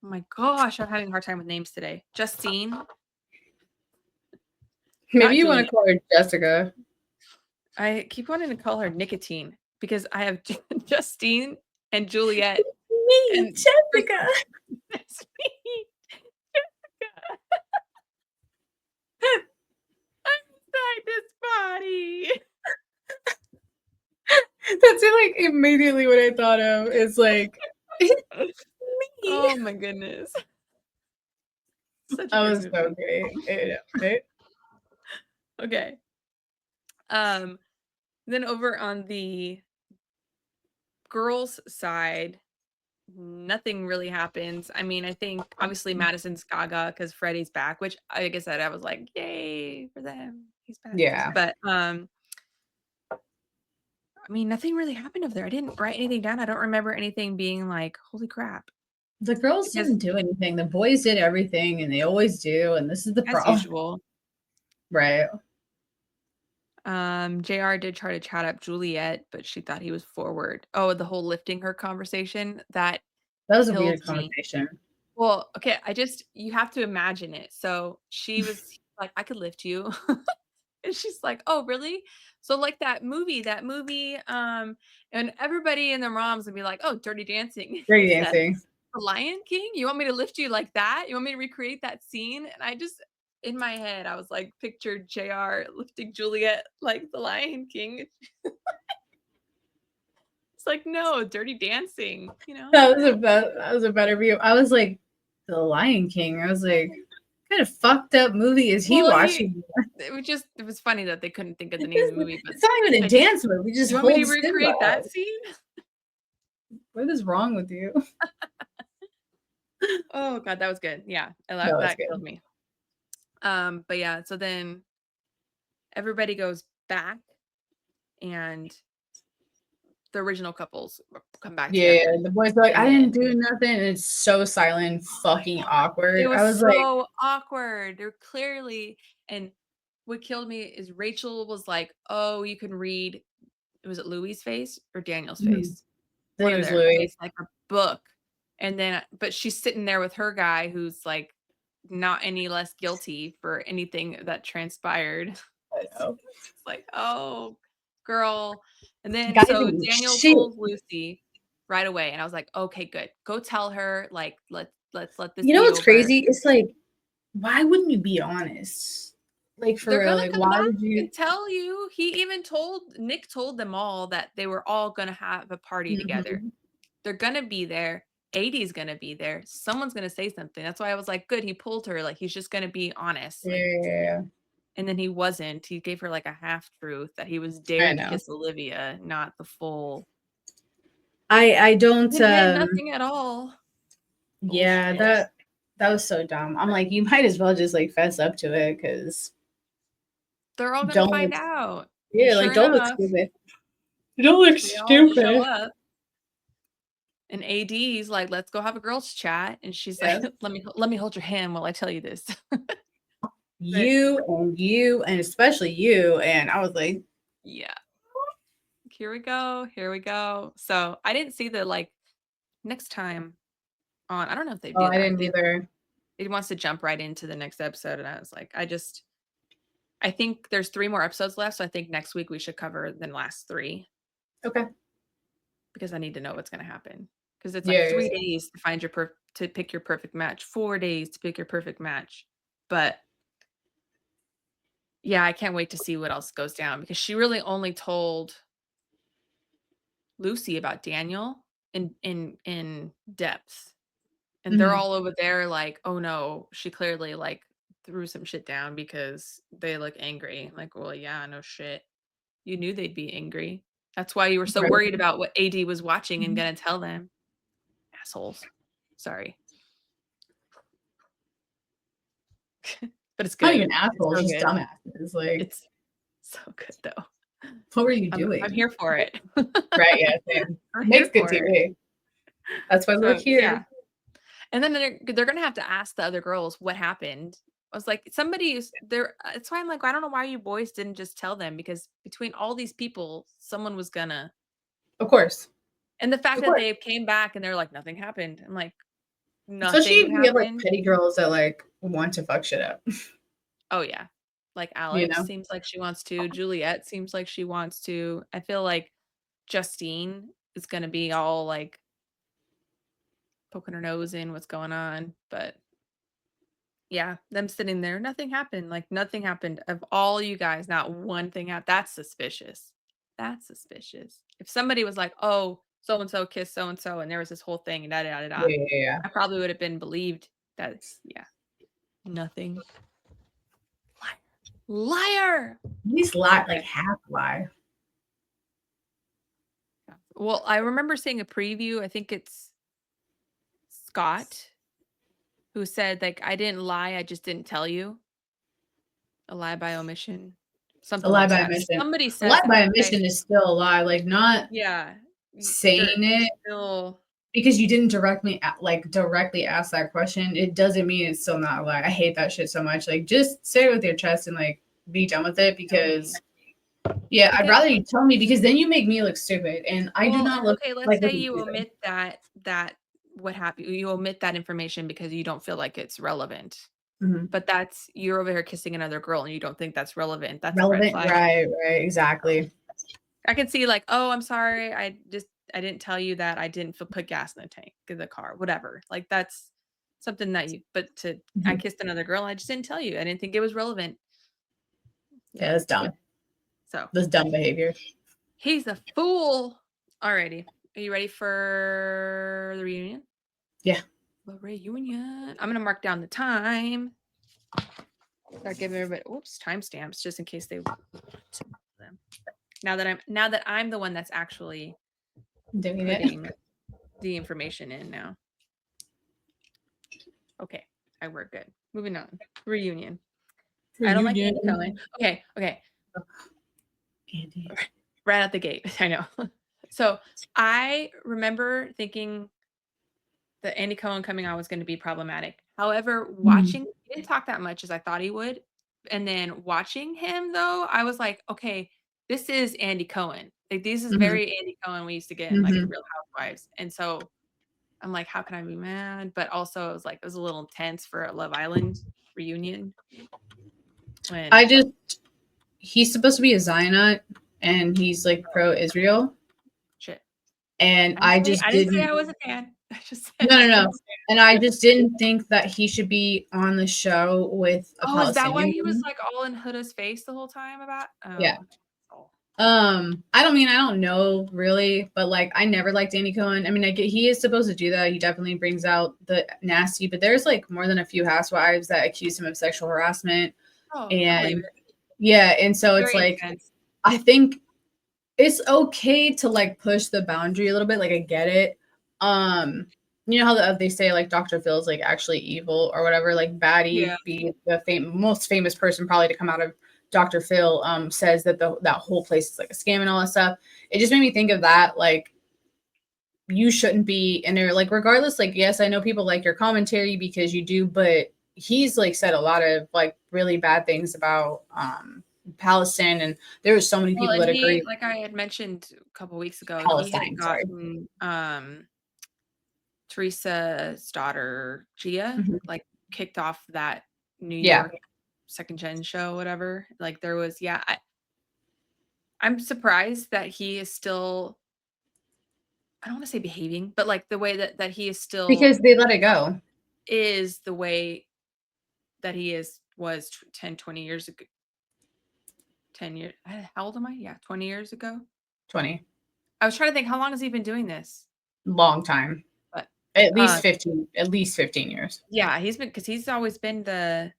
my gosh, I'm having a hard time with names today. Justine. Maybe you want to call her Jessica. I keep wanting to call her Nicotine because I have Justine and Juliet. Me, Jessica. That's me, Jessica. I'm inside this body. That's like immediately what I thought of. Is like me. Oh my goodness. Such a That good was movie. so great. Yeah, right? Okay. Then over on the girls' side, nothing really happens. I mean, I think obviously Madison's gaga because Freddie's back, which like I said, I was like, yay for them. He's back. Yeah. But I mean, nothing really happened over there. I didn't write anything down. I don't remember anything being like, holy crap. The girls Because didn't do anything. The boys did everything, and they always do. And this is the as problem. usual. Right. JR did try to chat up Juliet, but she thought he was forward. Oh, the whole lifting her conversation, that That was a killed weird me. conversation. Well, okay, you have to imagine it. So she was like, I could lift you. And she's like, oh, really? So like that movie, and everybody and their moms would be like, oh, Dirty Dancing. Dirty He said, Dancing. The Lion King? You want me to lift you like that? You want me to recreate that scene? And I just, in my head, I was like, pictured JR lifting Juliet like the Lion King. It's like, no, Dirty Dancing, That was a better view. I was like, The Lion King. I was like, what kind of fucked up movie is he Well, watching? it was funny that they couldn't think of the name of the movie. But It's not even a like, dance movie. Just you want me to hold recreate Simba. that scene? What is wrong with you? Oh god, that was good. Yeah, That was that good. killed me. But yeah, so then everybody goes back, and the original couples come back Yeah, together. the boys are like, And I didn't then do nothing. And it's so silent, fucking awkward. it was I was like, so awkward. They're clearly, and what killed me is Rachel was like, "Oh, you can read." Was it Louis' face or Daniel's Mhm. face? I think One it of was their Louis. face, like a book. And then, but she's sitting there with her guy who's like not any less guilty for anything that transpired. I know. It's like, oh, girl. And then Guys so didn't Daniel shit. told Lucy right away, and I was like, okay, good. Go tell her, like, let's let this You know be what's over. crazy? It's like, why wouldn't you be honest? Like for They're real, gonna like come why back would you? and tell you. He even Nick told them all that they were all gonna have a party together. Mhm. They're gonna be there. AD's gonna be there. Someone's gonna say something. That's why I was like, good, he pulled her. Like, he's just gonna be honest. Like, Yeah, and then he wasn't. He gave her like a half truth that he was I dared to know. kiss Olivia, not the full. I don't. It meant nothing at all. Yeah, Bullshit. that was so dumb. I'm like, you might as well just like fess up to it because They're all gonna don't find look, out. yeah, And like sure don't look enough, stupid. Don't look they all show stupid. up. And AD's like, let's go have a girls' chat. And she's Yeah. like, let me hold your hand while I tell you this. You and especially you. And I was like, Yeah. Here we go. Here we go. So I didn't see the like next time on. I don't know if they oh, do I that. didn't either. It wants to jump right into the next episode. And I was like, I think there's 3 more episodes left. So I think next week we should cover the last 3 Okay. because I need to know what's going to happen. Because it's like Yeah. 3 days to find to pick your perfect match, 4 days to pick your perfect match. But yeah, I can't wait to see what else goes down because she really only told Lucy about Daniel in depth. And they're Mhm. all over there like, "Oh, no, she clearly, like, threw some shit down because they look angry." Like, "Well, yeah, no shit. You knew they'd be angry. That's why you were so Right. worried about what AD was watching and gonna tell them." Assholes. Sorry. But it's Not good. even It's assholes, so just good. dumbasses. Like, It's so good, though. what were you I'm doing? here for it. Right, yeah, same. I'm Makes here good for it. TV. That's why we're So, here. yeah. And then they're gonna have to ask the other girls what happened. I was like, somebody is there. It's why I'm like, I don't know why you boys didn't just tell them because between all these people, someone was gonna. Of course. And the fact Of that course. they came back and they're like, nothing happened. I'm like, Especially nothing if you have like happened. petty girls that like want to fuck shit up. Oh yeah, like You Alex know? seems like she wants to. Juliet seems like she wants to. I feel like Justine is gonna be all like poking her nose in what's going on, but. Yeah, them sitting there, nothing happened, like, nothing happened. Of all you guys, not one thing happened. That's suspicious. That's suspicious. If somebody was like, "Oh, so and so kissed so and so, and there was this whole thing, and da da da da," Yeah. I probably would have been believed. That's yeah. Nothing. Liar. At least lie, like half lie. Well, I remember seeing a preview. I think it's Scott who said, like, I didn't lie. I just didn't tell you. A lie by omission. Something A lie like by that. omission. Somebody A says lie by that, omission is still a lie, like not yeah. saying it Still, because you didn't directly ask that question. It doesn't mean it's still not a lie. I hate that shit so much. Like, just say it with your chest and like be done with it because. Yeah, I'd rather you tell me because then you make me look stupid, and I do not look. Okay, let's like say you omit that what happened. You omit that information because you don't feel like it's relevant. Mm-hmm. But you're over here kissing another girl and you don't think that's relevant. That's relevant, a red flag. right, exactly. I can see like, oh, I'm sorry, I didn't tell you that I didn't put gas in the tank of the car, whatever. Like that's something that I kissed another girl. I just didn't tell you. I didn't think it was relevant. Yeah, that's dumb. So that's dumb behavior. He's a fool. Alrighty. Are you ready for the reunion? Yeah. The reunion. I'm gonna mark down the time. Start giving everybody timestamps just in case they them. Now that I'm the one that's actually putting the information in now. Okay, we're good. Moving on. Reunion. I don't like Andy Cohen. Okay. Andy. Right out the gate. I know. So I remember thinking that Andy Cohen coming on was going to be problematic. However, watching, he didn't talk that much as I thought he would. And then watching him though, I was like, okay, this is Andy Cohen. Like this is very Andy Cohen we used to get in like Real Housewives. And so I'm like, how can I be mad? But also it was a little intense for a Love Island reunion. He's supposed to be a Zionite and he's like pro-Israel. Shit. And I didn't say I was a fan. No. And I just didn't think that he should be on the show with a Palestinian. Is that why he was like all in Huda's face the whole time about? Yeah. I don't know really, but like I never liked Andy Cohen. I mean, I get he is supposed to do that. He definitely brings out the nasty, but there's like more than a few housewives that accuse him of sexual harassment. And yeah, and so it's very like intense. I think it's okay to like push the boundary a little bit. Like I get it. You know how they say like Dr. Phil's like actually evil or whatever, like Batty be the most famous person probably to come out of Dr. Phil says that that whole place is like a scam and all that stuff. It just made me think of that. Like you shouldn't be in there. Like regardless, like yes, I know people like your commentary because you do, but he's like said a lot of like really bad things about Palestine, and there were so many people that agree. Like I had mentioned a couple weeks ago, Palestine, he had gotten Teresa's daughter Gia like kicked off that New York second gen show, whatever. Like there was, I'm surprised that he is still, I don't want to say behaving, but like the way that he is still, because they let it go, is the way that he was 10, 20 years ago. 10 years. How old am I? Yeah. 20 years ago. 20. I was trying to think, how long has he been doing this? Long time. But at least 15 years. Yeah. Because he's always been and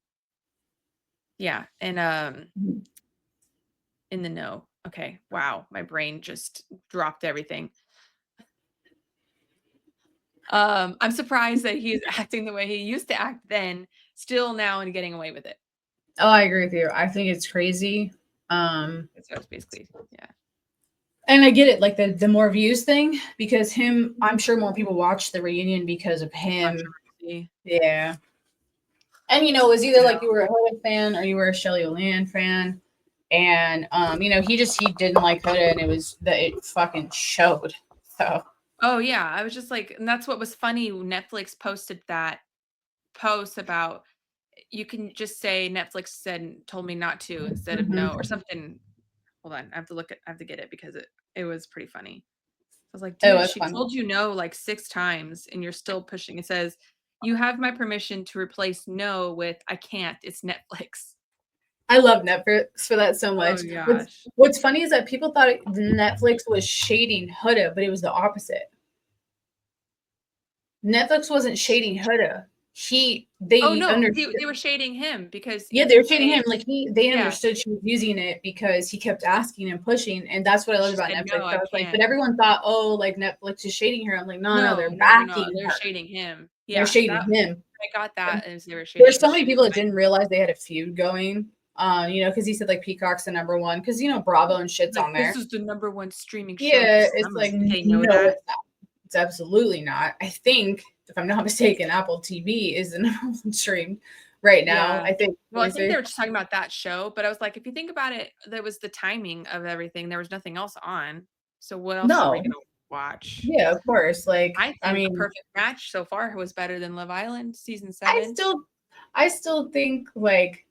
in the know. Okay. Wow. My brain just dropped everything. I'm surprised that he's acting the way he used to act then, still now, and getting away with it. Oh, I agree with you. I think it's crazy. That's basically, and I get it, like the more views thing, because I'm sure more people watch the reunion because of him. Yeah. And it was either like you were a Huda fan or you were a Shelley Land fan. And he didn't like Huda, and it fucking showed. So oh yeah, I was just like, and that's what was funny. Netflix posted that post about, you can just say Netflix told me not to instead of no or something. Hold on, I have to get it because it was pretty funny. I was like, dude, she told you no like 6 times and you're still pushing. It says, you have my permission to replace no with I can't. It's Netflix. I love Netflix for that so much. Oh, gosh. What's funny is that people thought Netflix was shading Huda, but it was the opposite. Netflix wasn't shading Huda. they Oh no, understood. they were shading him because Yeah, you they were can shading say, him. Like they yeah, understood she was using it because he kept asking and pushing, and that's what I loved she about said, Netflix. no, I I was like, but can't. everyone thought, oh, like Netflix is shading her. I'm like, no, they're No, backing they're her. shading him. They're Yeah, shading him. I got that as they were shading. There's so many people that didn't realize they had a feud going. You know, because he said like Peacock's the number one, because you know Bravo and shit's like, on there. this is the #1 streaming show. Yeah, for it's summer. like They know no, that. it's absolutely not. I think, if I'm not mistaken, Apple TV is the number one stream right now. Yeah. I think. Well, I let me think they see. were just talking about that show, but I was like, if you think about it, there was the timing of everything. There was nothing else on. So what else are we No. gonna watch? Yeah, of course. Like, I mean, Perfect Match so far was better than Love Island season I 7. still think like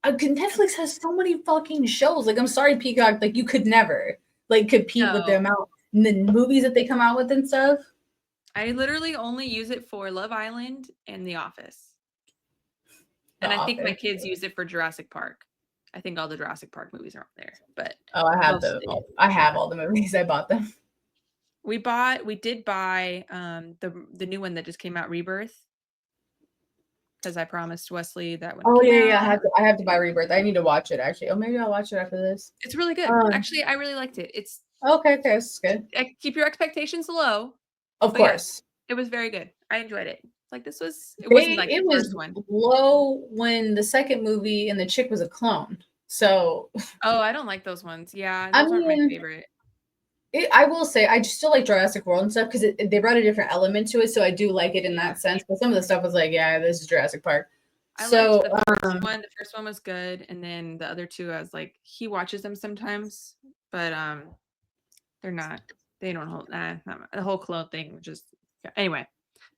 Netflix has so many fucking shows. Like, I'm sorry, Peacock, like you could never like compete with the No. amount and the movies that they come out with and stuff. I literally only use it for Love Island and The Office. And The I think my Office. kids use it for Jurassic Park. I think all the Jurassic Park movies are on there. But Oh, I have mostly. all the movies. I bought them. We did buy the new one that just came out, Rebirth. Because I promised Wesley that when it Oh came yeah, out. I have to buy Rebirth. I need to watch it actually. Oh, maybe I'll watch it after this. It's really good. Actually, I really liked it. It's okay, that's good. keep your expectations low. Of But course. yeah, it was very good. I enjoyed it. Like it wasn't like the first one. Low when the second movie and the chick was a clone. So Oh, I don't like those ones. Yeah, I those aren't my mean, favorite. I will say I just still like Jurassic World and stuff because they brought a different element to it, so I do like it in that sense. But some of the stuff was like, yeah, this is Jurassic Park. I liked the first one. The first one was good, and then the other two, I was like, he watches them sometimes, but they're not. They don't hold. The whole clone thing. Just anyway.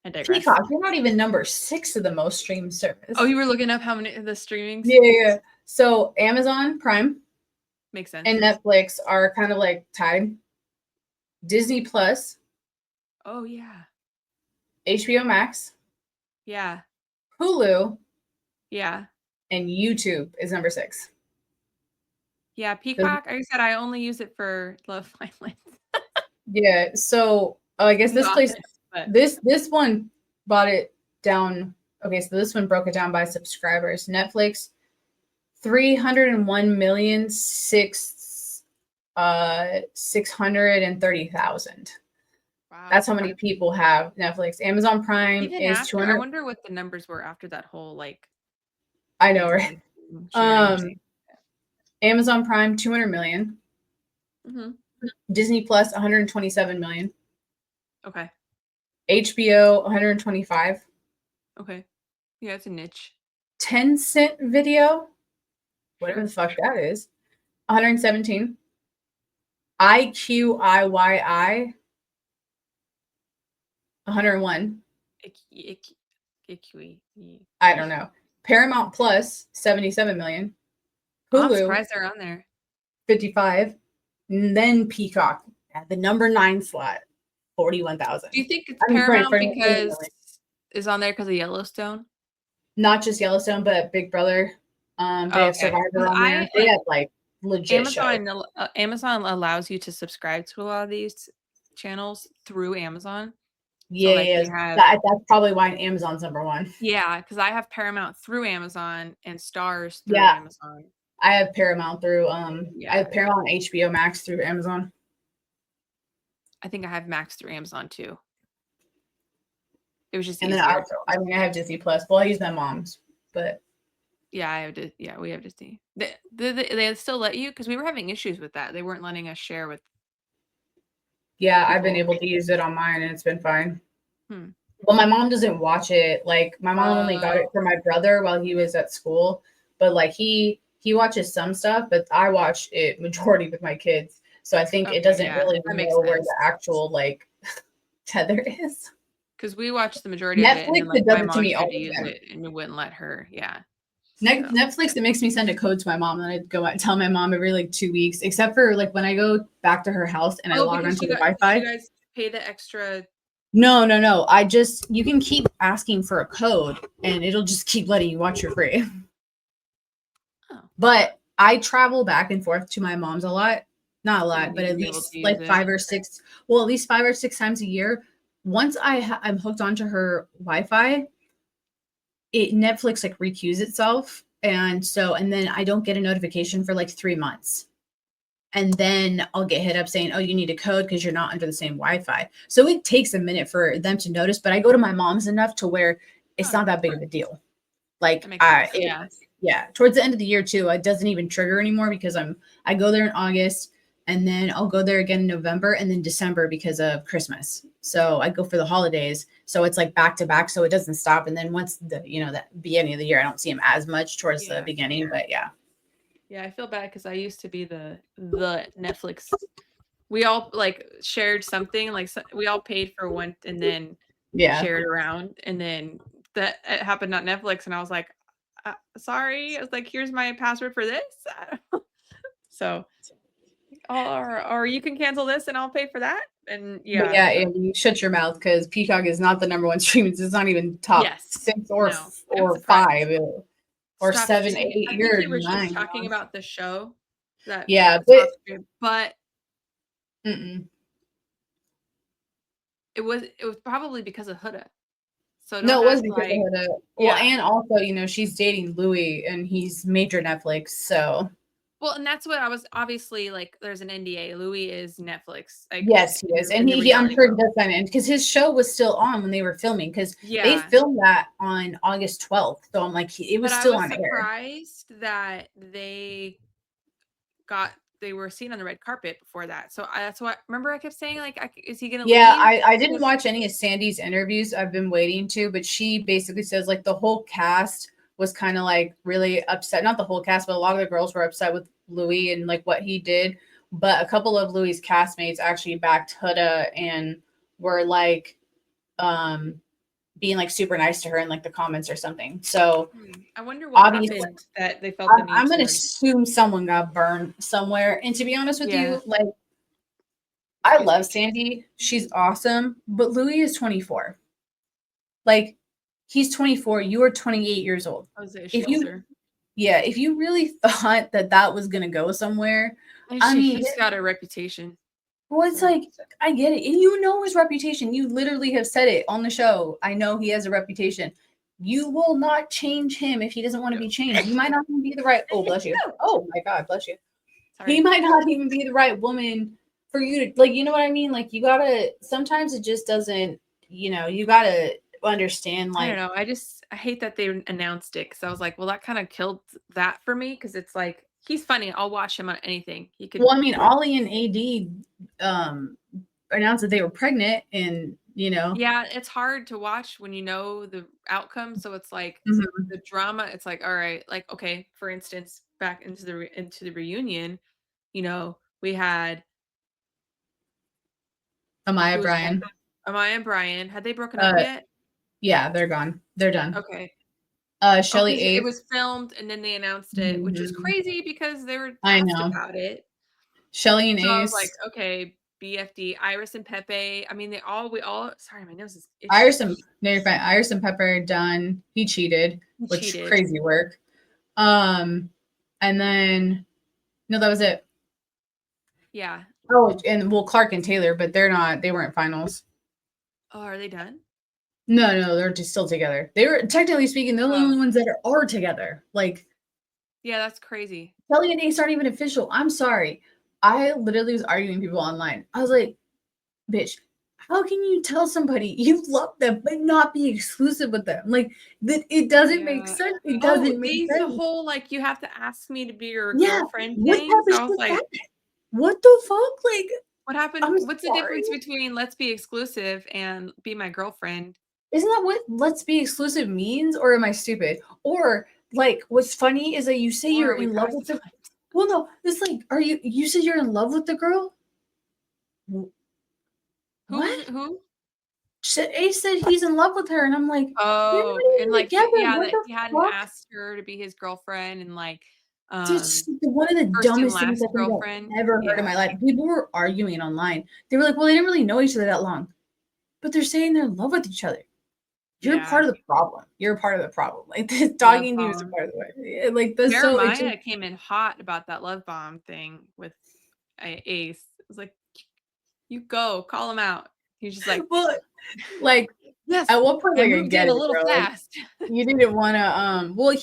I digress. Peacock, you're not even number 6 of the most streamed service. Oh, you were looking up how many the streamings? Yeah. So Amazon Prime Makes sense. and Netflix are kind of like tied. Disney Plus. Oh yeah. HBO Max. Yeah. Hulu. Yeah. And YouTube is number 6. Yeah, Peacock. Like I said, I only use it for Love Island. Yeah. So I guess this place, this one brought it down. Okay, so this one broke it down by subscribers. Netflix, 301,630,000. Wow. That's how many people have Netflix. Amazon Prime is after, 200. I wonder what the numbers were after that whole like. I know, right? Amazon Prime 200 million. Mm-hmm. Disney Plus 127 million. Okay. HBO 125. Okay. Yeah, it's a niche. 10-cent video, whatever the fuck that is, 117. IQIYI 101. I don't know. Paramount Plus 77 million. Hulu, I'm surprised they're on there. 55. And then Peacock at the number 9 slot, 41,000. Do you think it's Paramount because is on there because of Yellowstone? Not just Yellowstone, but Big Brother. They have Survivor on there. They have like legit shows. Amazon allows you to subscribe to a lot of these channels through Amazon. Yeah, so that's probably why Amazon's number 1. Yeah, because I have Paramount through Amazon and Stars through Amazon. I have Paramount through I have Paramount and HBO Max through Amazon. I think I have Max through Amazon too. It was just and easier. Then also, I have Disney Plus. Well, I use my mom's, but yeah, we have Disney. They still let you because we were having issues with that. They weren't letting us share with. Yeah, people. I've been able to use it on mine, and it's been fine. Well, my mom doesn't watch it. Like my mom only got it for my brother while he was at school, but like he watches some stuff, but I watch it majority with my kids. So I think it doesn't really know where the actual like tether is. Because we watched the majority of it, and then, like, my mom tried to use it, and it wouldn't let her. Yeah. Netflix, it makes me send a code to my mom, and I go out and tell my mom every like 2 weeks, except for like when I go back to her house and I log onto the Wi-Fi. You guys pay the extra. No. You can keep asking for a code, and it'll just keep letting you watch for free. Oh. But I travel back and forth to my mom's a lot. Not a lot, but at least like 5 or 6. Well, at least 5 or 6 times a year. Once I'm hooked onto her Wi-Fi, Netflix like requeues itself. And then I don't get a notification for like 3 months. And then I'll get hit up saying, oh, you need a code because you're not under the same Wi-Fi. So it takes a minute for them to notice, but I go to my mom's enough to where it's not that big of a deal. Like, yeah, towards the end of the year too, it doesn't even trigger anymore because I go there in August, and then I'll go there again in November and then December because of Christmas. So I go for the holidays. So it's like back to back. So it doesn't stop. And then once the beginning of the year, I don't see him as much towards the beginning, but yeah. Yeah, I feel bad because I used to be the Netflix. We all like shared something, like we all paid for one and then shared around, and then that it happened on Netflix, and I was like, sorry. I was like, here's my password for this. So, or you can cancel this and I'll pay for that. And yeah. But yeah, and you shut your mouth because Peacock is not the number one streaming. It's not even top 6 or 5 or 7, 8 years. I think we were just talking about the show. But it was probably because of Huda. So no, it was because of Huda. Well, and also, she's dating Louis, and he's major Netflix. So. Well, and that's what I was obviously like. There's an NDA. Louis is Netflix. Like, yes, he is, and he I'm sure he does sign in because his show was still on when they were filming. Because they filmed that on August 12th, so I'm like, it was still on air. Surprised that they were seen on the red carpet before that. So that's why. Remember, I kept saying like, is he gonna? Yeah, leave? I didn't watch any of Sandy's interviews. I've been waiting to, but she basically says like the whole cast was kind of like really upset. Not the whole cast, but a lot of the girls were upset with Louis and like what he did. But a couple of Louis's castmates actually backed Huda and were like being like super nice to her in like the comments or something. So I wonder what happened that they felt the need. I'm gonna assume someone got burned somewhere. And to be honest with you, like I love Sandy. She's awesome, but Louis is 24. Like he's 24. You are 28 years old. If you really thought that was gonna go somewhere, he's got a reputation. Well, it's like I get it, and his reputation. You literally have said it on the show. I know he has a reputation. You will not change him if he doesn't want to be changed. You might not even be the right. Oh, bless you. Oh my God, bless you. Sorry. He might not even be the right woman for you to like. You know what I mean? Like you gotta. Sometimes it just doesn't. You gotta understand. Like I don't know. I hate that they announced it because I was like, well, that kind of killed that for me because it's like he's funny. I'll watch him on anything. He could. Well, I mean, Ollie and AD announced that they were pregnant, and Yeah, it's hard to watch when you know the outcome. So it's like the drama. It's like, all right, like okay. For instance, back into the reunion, we had Amaya Bryan. Amaya and Brian. Had they broken up yet? Yeah, they're gone. They're done. Okay. Shelly Ace. It was filmed and then they announced it, which is crazy because they were asked about it. Shelly and Ace. I was like, okay, BFD, Iris and Pepe. I mean, we all. Sorry, my nose is itchy. Iris and Pepe are done. He cheated, which is crazy work. And then that was it. Yeah. Oh, and Clark and Taylor, but they weren't finals. Oh, are they done? No, they're just still together. They were technically speaking, they're the only ones that are together. Like, yeah, that's crazy. Shelly and Ace aren't even official. I'm sorry. I literally was arguing with people online. I was like, bitch, how can you tell somebody you love them but not be exclusive with them? Like that it doesn't make sense. It doesn't make sense. The whole like you have to ask me to be your girlfriend thing. So I was like, what the fuck? Like what happened? What's the difference between let's be exclusive and be my girlfriend? Isn't that what let's be exclusive means? Or am I stupid? Or like what's funny is that you say you're in love with the well, no, it's like, you said you're in love with the girl? What? Who? Ace said he's in love with her, and I'm like, oh, and like, that he hadn't asked her to be his girlfriend, and like, just one of the dumbest things I've ever heard in my life. People were arguing online. They were like, well, they didn't really know each other that long, but they're saying they're in love with each other. You're part of the problem. You're part of the problem. Like this dogging you is a part of the way. Like this. Jeremiah came in hot about that love bomb thing with Ace. It was like, you go call him out. He's just like, well, like Yes. At one point, I like, I moved get in a it, little bro. Like, fast. you didn't want to, well,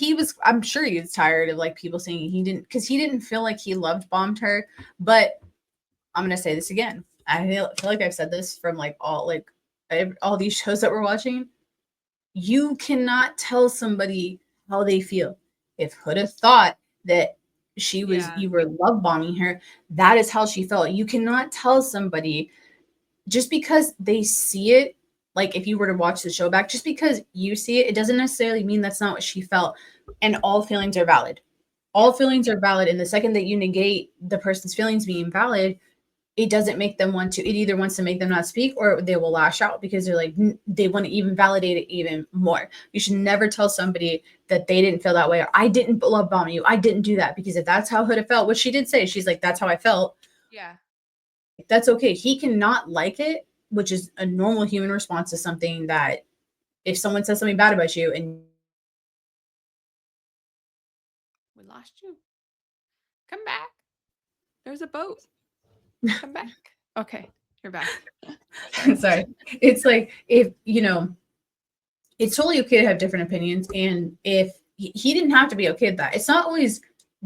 I'm sure he was tired of like people saying because he didn't feel like he loved bombed her. But I'm going to say this again. I feel like I've said this from like all these shows that we're watching. You cannot tell somebody how they feel. If Huda thought that you were love bombing her, that is how she felt. You cannot tell somebody just because they see it. Like if you were to watch the show back, just because you see it, it doesn't necessarily mean that's not what she felt. And all feelings are valid. All feelings are valid. And the second that you negate the person's feelings being valid, it doesn't make them it either wants to make them not speak or they will lash out because they're like, they want to even validate it even more. You should never tell somebody that they didn't feel that way or I didn't love bomb you. I didn't do that, because if that's how Huda felt, which she did say, she's like, that's how I felt. Yeah. That's okay. He cannot like it, which is a normal human response to something that if someone says something bad about you and We lost you. Come back. There's a boat. Come back. Okay. You're back. sorry, it's like, if it's totally okay to have different opinions. And if he didn't have to be okay with that, it's not always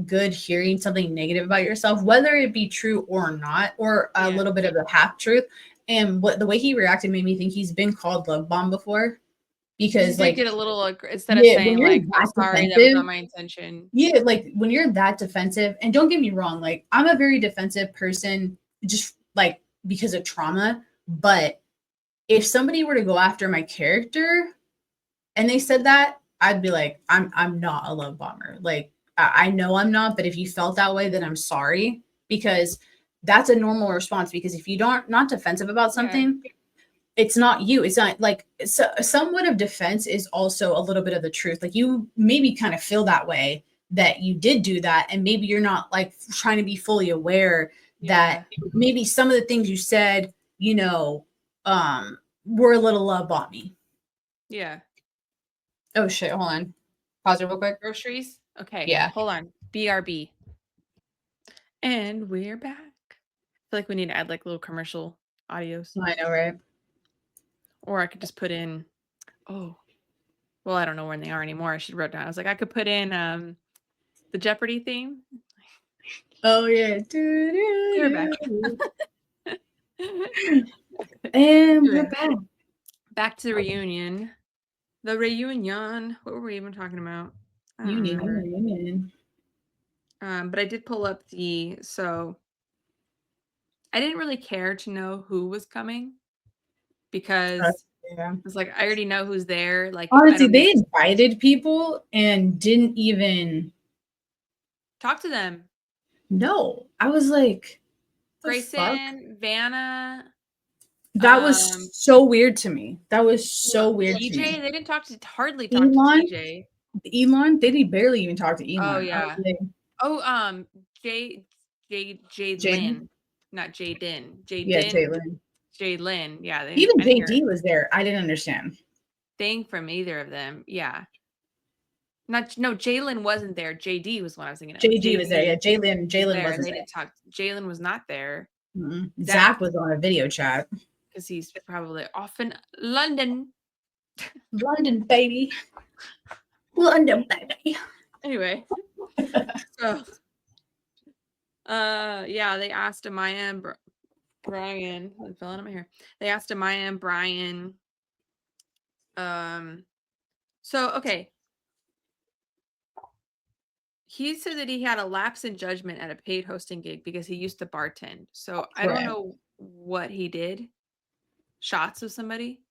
good hearing something negative about yourself, whether it be true or not, or a little bit of a half truth. And the way he reacted made me think he's been called love bomb before, because like get a little instead of saying like, I'm sorry, that was not my intention. Yeah, like when you're that defensive, and don't get me wrong, like I'm a very defensive person, just like because of trauma. But if somebody were to go after my character and they said that, I'd be like, I'm not a love bomber. Like I know I'm not, but if you felt that way, then I'm sorry, because that's a normal response. Because if you don't not defensive about something, it's not you. It's not like somewhat of defense is also a little bit of the truth. Like you maybe kind of feel that way that you did do that, and maybe you're not like trying to be fully aware that maybe some of the things you said, were a little love bomby. Yeah. Oh shit! Hold on. Pause it real quick. Groceries. Okay. Yeah. Hold on. BRB. And we're back. I feel like we need to add like little commercial audios. I know, right? Or I could just put in. Oh, well, I don't know when they are anymore. I should write down. I was like, I could put in the Jeopardy theme. Oh yeah. We're back. And we're back. Back to the reunion. The reunion. What were we even talking about? I don't remember. But I did pull up so I didn't really care to know who was coming, because it's like I already know who's there. Like honestly, they invited people and didn't even talk to them. No, I was like, Grayson, Vanna. That was so weird to me. That was so weird. TJ, they didn't hardly talk Elon, to TJ. Elon, they didn't barely even talk to Elon. Oh yeah. Lynn, not Jaden. Lynn. Yeah. Even JD was there. I didn't understand. Thing from either of them. Yeah. Jalen wasn't there. JD was what I was thinking of. JD was there. Yeah, Jalen wasn't they there. didn't talk. Jalen was not there. Mm-hmm. Zach was on a video chat. Because he's probably off in London. London, baby. London, baby. Anyway. So, they asked Amaya and Brian. I'm filling up my hair. They asked Amaya and Brian. So, okay. He said that he had a lapse in judgment at a paid hosting gig because he used to bartend. So I don't know what he did. Shots of somebody?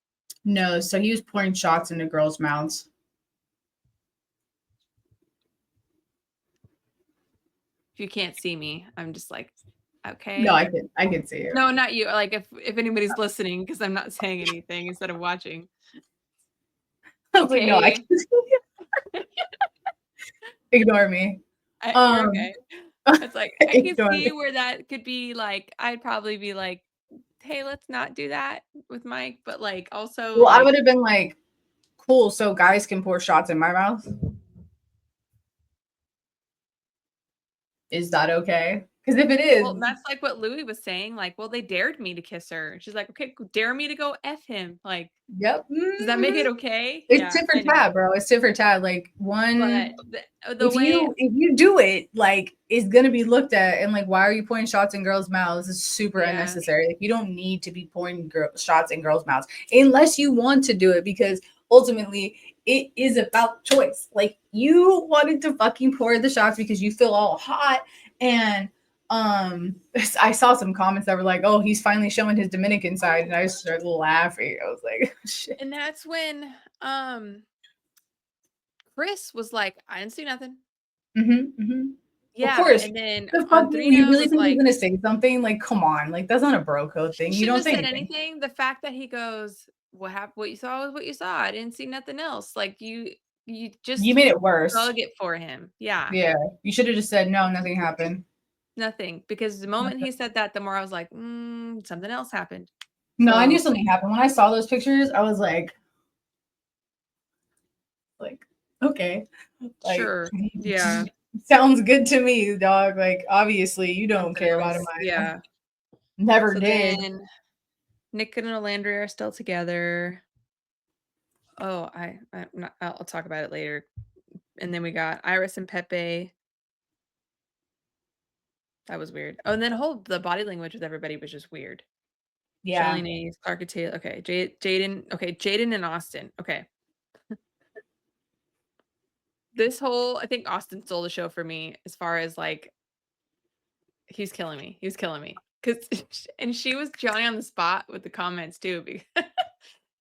No, so he was pouring shots into girls' mouths. If you can't see me, I'm just like, okay. No, I can see you. No, not you. Like if anybody's listening, because I'm not saying anything instead of watching. Okay. No, I can see you. Ignore me. You're okay. It's like I can see where that could be like, I'd probably be like, hey, let's not do that with Mike. But like also, well, I would have been like, cool. So guys can pour shots in my mouth. Is that okay? Because if it is, Well, that's like what Louis was saying. Like, well, they dared me to kiss her. And she's like, okay, dare me to go F him. Like, yep. does that make it okay? It's Yeah. tit for Anyway, tat, bro. It's tit for tat. Like but the if way you do it, like it's gonna be looked at, and like, why are you pointing shots in girls' mouths? It's super unnecessary. Like you don't need to be pointing shots in girls' mouths unless you want to do it, because ultimately it is about choice. Like you wanted to fucking pour the shots because you feel all hot, and I saw some comments that were like, oh, he's finally showing his Dominican side, and I just started laughing. I was like, shit. And that's when Chris was like, I didn't see nothing. Of Yeah, course. and then The fuck, you Andrina really was think he's like, gonna say something? Like, come on, like that's not a bro code thing. he You shouldn't don't have say said anything. anything. The fact that he goes, what happened? What you saw was what you saw. I didn't see nothing else. Like you You just made it worse. dug it for him. Yeah, Yeah, you should have just said no, nothing happened. nothing. Because the moment he said that, the more I was like, something else happened. No, I knew So, something happened when I saw those pictures. I was like, okay, like, sure, yeah, sounds good to me, dog. Like, obviously, you don't something care about else. him. Yeah. Never So did. then Nick and Alandria are still together. Oh, I'll talk about it later. And then we got Iris and Pepe. That was weird. Oh, and then the body language with everybody was just weird. Yeah, Shelly Nays, Clark and Taylor. Okay, Jaden. Okay, Jaden and Austin. Okay. This whole, I think Austin stole the show for me as far as like, he's killing me. He's killing me. And she was Johnny on the spot with the comments too, because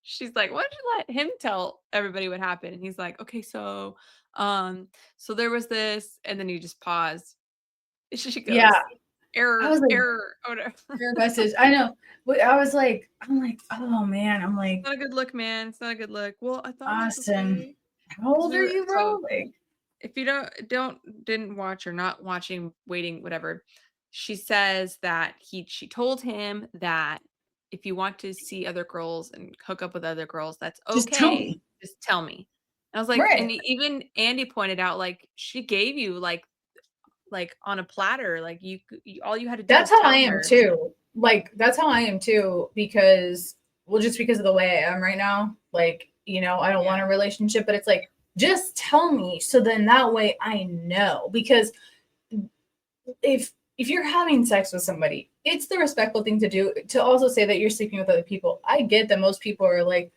she's like, why don't you let him tell everybody what happened? And he's like, okay, so there was this, and then he just paused. She goes, yeah. I was like, error, whatever. your message. I know. But I'm like, oh man. I'm like, Not a good look, man. It's not a good look. Well, I thought it was Austin, okay. how old are you, bro? So Like, if you didn't watch or not watching, waiting, whatever, she says that she told him that if you want to see other girls and hook up with other girls, that's just tell okay. me. Just tell me. And I was like, and Right. even Andy pointed out, like, she gave you like on a platter, like all you had to do That's was how I tell am her. too. Like that's how I am too, because just because of the way I am right now, like, I don't want a relationship, but it's like, just tell me so then that way I know. Because if you're having sex with somebody, it's the respectful thing to do to also say that you're sleeping with other people. I get that most people are like,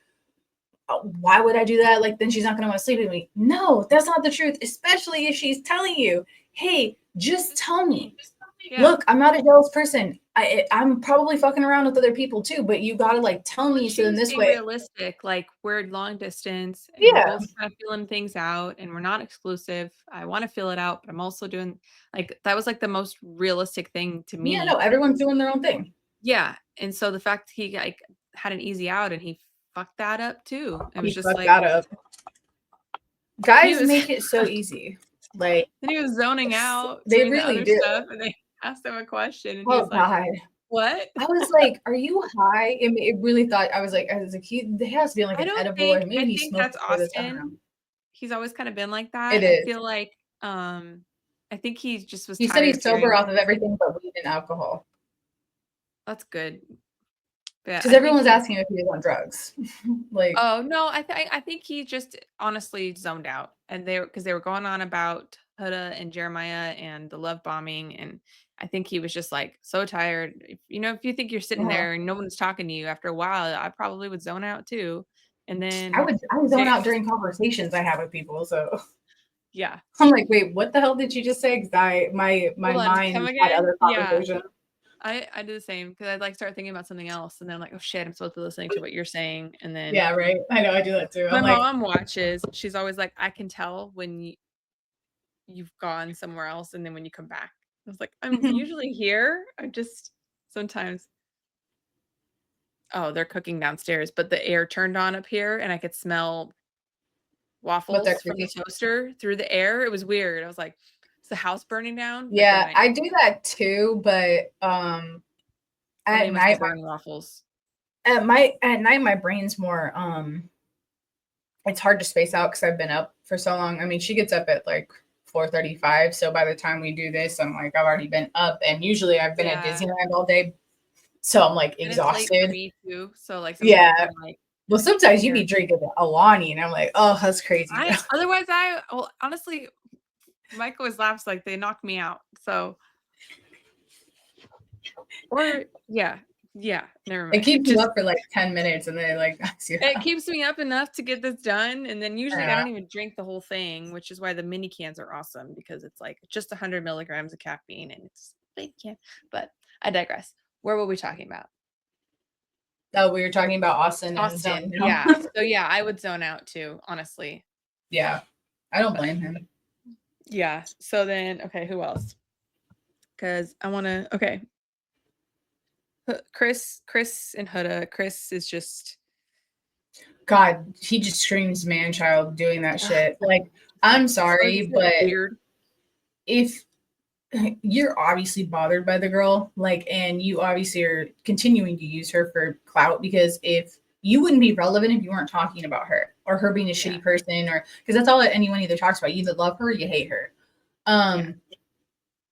oh, why would I do that? Like, then she's not going to want to sleep with me. No, that's not the truth, especially if she's telling you, hey, just tell me. Yeah. Look, I'm not a jealous person. I'm probably fucking around with other people too, but you gotta like tell me so in this way. Realistic, like we're long distance and Yeah. we're both kind of feeling things out and we're not exclusive. I want to feel it out, but I'm also doing like that was like the most realistic thing to me. Yeah, no, everyone's doing their own thing. Yeah. And so the fact he like had an easy out and he fucked that up too. It was He just fucked like that up. Guys make it so easy. Like then he was zoning out, they doing really the other do. stuff, and they asked him a question and he Oh was like, God. what? I was like, are you high? It really thought I was like he has to be like an edible, or maybe I he think smoked that's before this. I don't know. Austin. He's always kind of been like that. It I is. feel like I think he just was He said tired he's of sober hearing. off of everything but weed and alcohol. That's good. Because everyone's asking him if he was on drugs. Like, oh no, I think he just honestly zoned out, and because they were going on about Huda and Jeremiah and the love bombing, and I think he was just like so tired. If you think you're sitting there and no one's talking to you, after a while, I probably would zone out too. And then I would zone out during conversations I have with people. So yeah, I'm like, wait, what the hell did you just say? Because my mind had other conversations. Yeah. I do the same because I'd like start thinking about something else, and then I'm like, oh shit, I'm supposed to be listening to what you're saying, and then Yeah, right. I know I do that too. my mom watches. She's always like, I can tell when you've gone somewhere else, and then when you come back. I was like, I'm usually here. I just sometimes. Oh, they're cooking downstairs, but the air turned on up here, and I could smell waffles from the toaster through the air. It was weird. I was like, is the house burning down? Yeah, I do that too, but at night burn waffles. At night my brain's more it's hard to space out because I've been up for so long. I mean, she gets up at like 4:35. So by the time we do this, I'm like, I've already been up, and usually I've been at Disneyland all day. So I'm like And exhausted. it's late for me too. So like Yeah. sometimes I'm like, Well, sometimes you be drinking Alani, and I'm like, oh, that's crazy. Well, honestly, Mike always laughs like they knocked me out. So, or yeah, never mind. It keeps you up for like 10 minutes, and then like knocks you It out. keeps me up enough to get this done, and then usually I Yeah. don't even drink the whole thing, which is why the mini cans are awesome because it's like just 100 milligrams of caffeine and it's a big can. But I digress. Where were we talking about? Oh, we were talking about Austin and Zen. Yeah. So yeah, I would zone out too, honestly. Yeah. I don't blame him. Yeah. So then, okay, who else? Because I want to. Okay. Chris and Huda. Chris is just. God, he just screams man child doing that shit. Like, I'm sorry, but weird. If you're obviously bothered by the girl, like, and you obviously are continuing to use her for clout, because if you wouldn't be relevant if you weren't talking about her or her being a shitty person, or because that's all that anyone either talks about. You either love her or you hate her.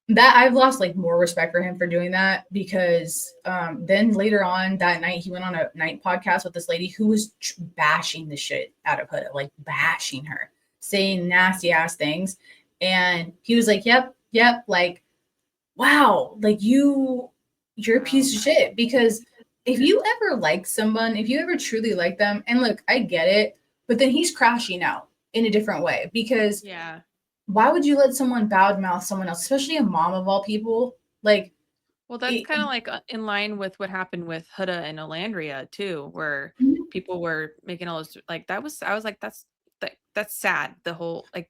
That I've lost like more respect for him for doing that, because then later on that night he went on a night podcast with this lady who was bashing the shit out of Huda, like bashing her, saying nasty ass things, and he was like, yep, like, wow, like you're a piece of shit. Because if you ever like someone, if you ever truly like them, and look, I get it, but then he's crashing out in a different way, because why would you let someone badmouth someone else, especially a mom of all people? Like, well, that's kind of like in line with what happened with Huda and Olandria too, where people were making all those like I was like, that's sad. The whole like.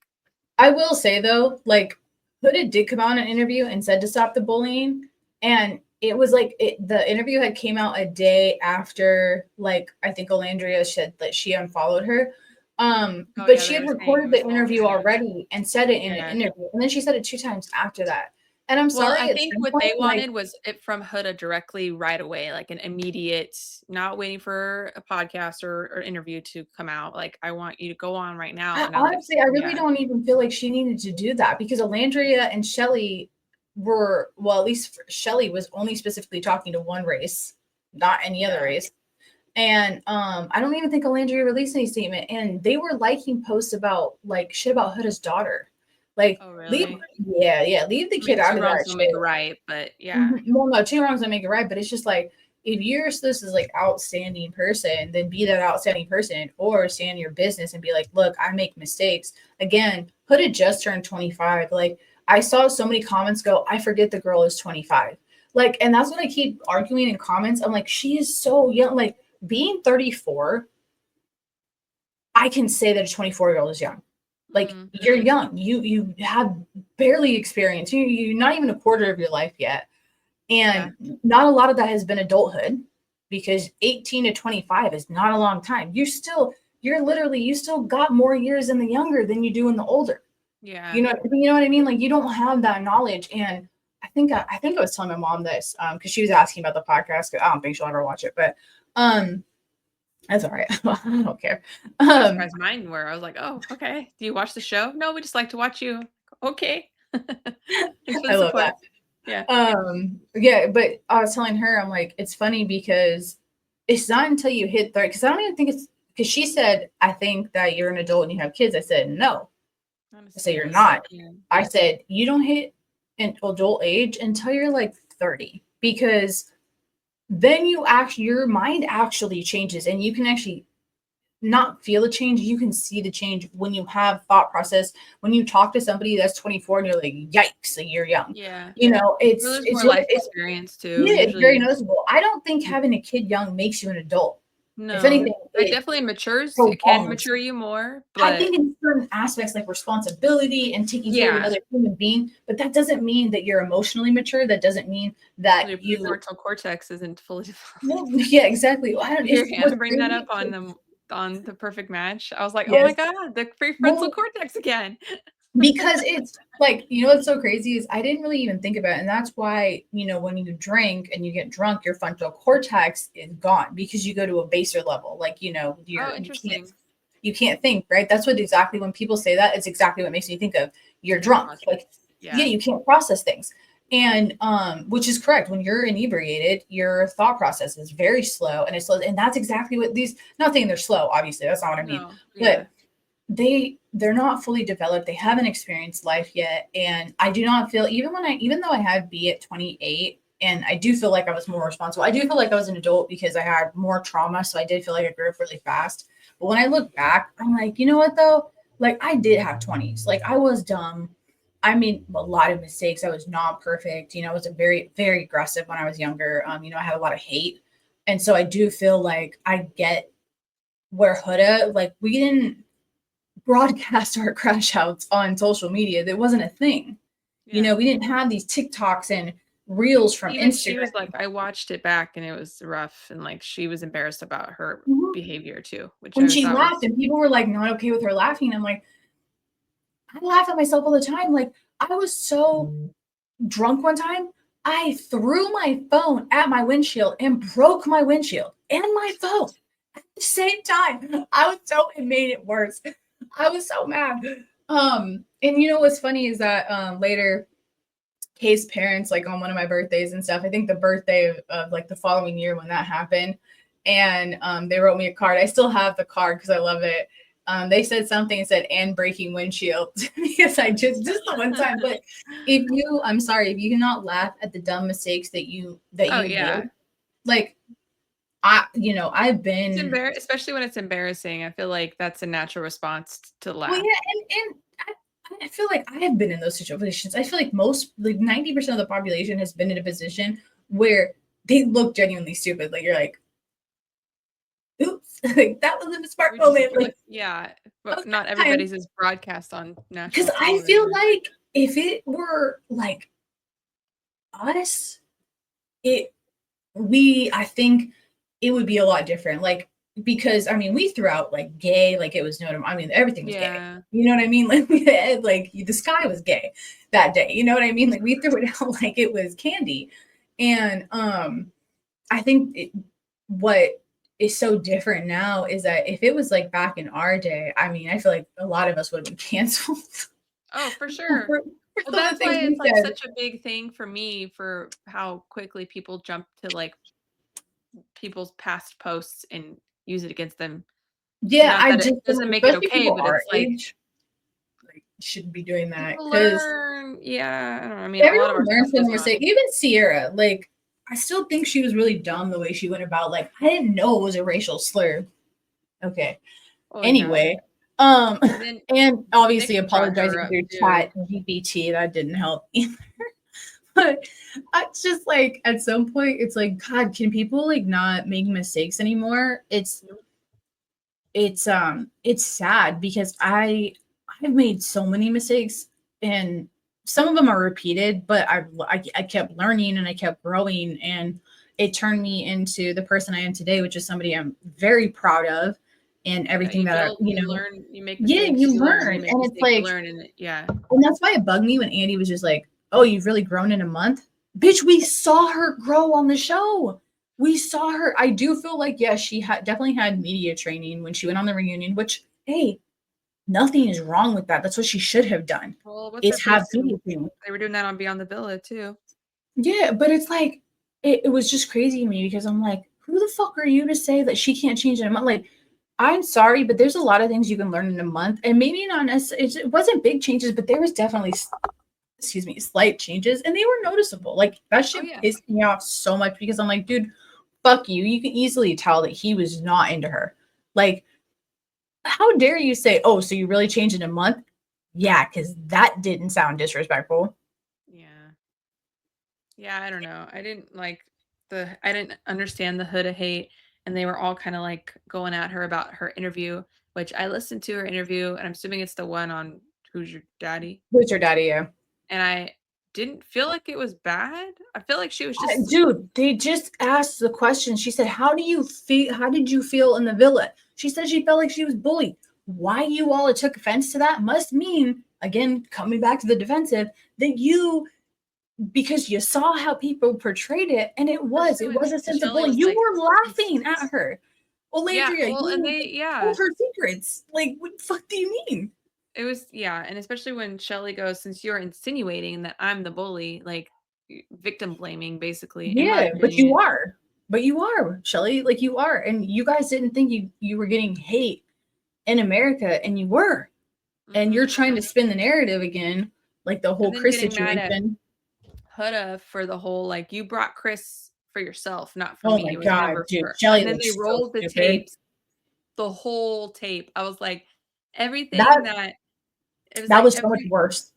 I will say though, like Huda did come out in an interview and said to stop the bullying, and it was like the interview had came out a day after, like, I think Olandria said that she unfollowed her. But she had recorded the interview already and said it in an interview, and then she said it 2 times after that. And I'm sorry. I think what they wanted was it from Huda directly right away, like an immediate, not waiting for a podcast or interview to come out. Like, I want you to go on right now. Honestly, I really don't even feel like she needed to do that, because Olandria and Shelly were, well, at least Shelly was only specifically talking to one race, not any other race. And I don't even think Olandria released any statement, and they were liking posts about like shit about Huda's daughter. Like, leave the kid out of that shit. Make it right, but Well, no, 2 wrongs don't make it right, but it's just like, if you're this is like outstanding person, then be that outstanding person, or stand in your business and be like, look, I make mistakes. Again, Huda just turned 25. Like, I saw so many comments go, I forget the girl is 25. Like, and that's what I keep arguing in comments. I'm like, she is so young. Like, being 34, I can say that a 24-year-old is young. Like, you're young. You have barely experience. You're not even a quarter of your life yet. And not a lot of that has been adulthood, because 18 to 25 is not a long time. You still got more years in the younger than you do in the older. Yeah. You know what I mean? Like, you don't have that knowledge. And I think I was telling my mom this, because she was asking about the podcast, because I don't think she'll ever watch it, but that's all right. I don't care. As mine were. I was like, oh, okay. Do you watch the show? No, we just like to watch you. Okay. I love that. Yeah. But I was telling her, I'm like, it's funny because it's not until you hit 30, because I don't even think it's, because she said, I think that you're an adult and you have kids. I said, no. I said, you're not. I said, you don't hit an adult age until you're like 30, because then your mind actually changes, and you can actually not feel a change. You can see the change when you have thought process. When you talk to somebody that's 24 and you're like, yikes, like, you're young. Yeah. You know, it's more life experience too. Yeah, it's very noticeable. I don't think having a kid young makes you an adult. No, if anything, it definitely matures. It can mature you more. But I think in certain aspects, like responsibility and taking care of another human being, but that doesn't mean that you're emotionally mature. That doesn't mean that your prefrontal cortex isn't fully developed. Well, yeah, exactly. Well, I don't bring that up on the perfect match. I was like, oh my god, the prefrontal cortex again. Because it's like, what's so crazy is I didn't really even think about it. And that's why, when you drink and you get drunk, your frontal cortex is gone, because you go to a baser level. Like, interesting. You can't think, right? That's what exactly when people say that, it's exactly what makes me think of you're drunk. Like, yeah, you can't process things. And which is correct. When you're inebriated, your thought process is very slow, and it's slow. And that's exactly what these, not saying they're slow, obviously, that's not what I mean. But they're not fully developed. They haven't experienced life yet. And I do not feel, even though I had B at 28, and I do feel like I was more responsible. I do feel like I was an adult because I had more trauma. So I did feel like I grew up really fast. But when I look back, I'm like, you know what though? Like I did have 20s. Like I was dumb. I made a lot of mistakes. I was not perfect. You know, I was a very, very aggressive when I was younger. You know, I had a lot of hate. And so I do feel like I get where Huda, like we didn't broadcast our crash outs on social media. That wasn't a thing. Yeah. You know, we didn't have these TikToks and reels from Instagram. She was like, I watched it back and it was rough. And like, she was embarrassed about her behavior too. Which when she laughed and people were like, not okay with her laughing. I'm like, I laugh at myself all the time. Like I was so drunk one time. I threw my phone at my windshield and broke my windshield and my phone at the same time. It made it worse. I was so mad. And you know, what's funny is that, later Kay's parents, like on one of my birthdays and stuff, I think the birthday of like the following year when that happened. And, they wrote me a card. I still have the card cause I love it. They said something and said, and breaking windshield because I just the one time, but I'm sorry, if you cannot laugh at the dumb mistakes that you did, like I've been especially when it's embarrassing. I feel like that's a natural response to laugh. Well, yeah, and I feel like I have been in those situations. I feel like 90% of the population has been in a position where they look genuinely stupid. Like you're like, oops, like that was a smart moment. Like, yeah, but not everybody's is broadcast on national. Because I feel like if it were like us, I think it would be a lot different. Like, because I mean, we threw out like gay, like it was everything was gay. You know what I mean? Like we had, like the sky was gay that day. You know what I mean? Like we threw it out like it was candy. And I think what is so different now is that if it was like back in our day, I mean, I feel like a lot of us would have been canceled. Oh, for sure. Well, that's why it's like such a big thing for me for how quickly people jump to like people's past posts and use it against them. Yeah, I just it doesn't make it okay, but it's like shouldn't be doing that. Yeah, I don't know. I mean, everyone learns from mistake. Even Sierra, like I still think she was really dumb the way she went about. Like I didn't know it was a racial slur. Okay. Oh, anyway, no. And obviously apologizing through chat GPT, that didn't help either. But it's just like at some point it's like, God, can people like not make mistakes anymore? It's sad because I've made so many mistakes and some of them are repeated, but I kept learning and I kept growing, and it turned me into the person I am today, which is somebody I'm very proud of, and everything you learn, you make mistakes, you learn, and it's like, and that's why it bugged me when Andy was just like, "Oh, you've really grown in a month, bitch." We saw her grow on the show. We saw her. I do feel like, yes, she definitely had media training when she went on the reunion, which, hey, nothing is wrong with that. That's what she should have done. Well, is have media training. They were doing that on Beyond the Villa too. Yeah, but it's like, it was just crazy to me because I'm like, who the fuck are you to say that she can't change in a month? Like, I'm sorry, but there's a lot of things you can learn in a month, and maybe not necessarily, it wasn't big changes, but there was definitely, slight changes, and they were noticeable. Like that shit pissed me off so much because I'm like, dude, fuck you. You can easily tell that he was not into her. Like, how dare you say, oh, so you really changed in a month? Yeah, because that didn't sound disrespectful. Yeah, I don't know. I didn't understand the Huda hate, and they were all kind of like going at her about her interview, which I listened to her interview, and I'm assuming it's the one on Who's Your Daddy? Who's Your Daddy, yeah. And I didn't feel like it was bad. I feel like she was just dude, they just asked the question. She said, how did you feel in the villa? She said she felt like she was bullied. Why you all took offense to that must mean, again, coming back to the defensive, that because you saw how people portrayed it, and it was a sense of bullying. You were laughing at her. Landria, well, and they told her secrets. Like, what the fuck do you mean? it was and especially when Shelly goes, since you're insinuating that I'm the bully, like victim blaming, basically. In my Yeah, but opinion. you are, Shelly. Like, you are, and you guys didn't think you were getting hate in America, and you were, and you're trying to spin the narrative again, like the whole And then Chris getting mad at situation. Huda for the whole, like, you brought Chris for yourself, not for Oh me. my It was god, never dude, for. Shelly And then they looks so rolled the stupid. tapes, the whole tape. I was like, everything that it was That like was so much worse.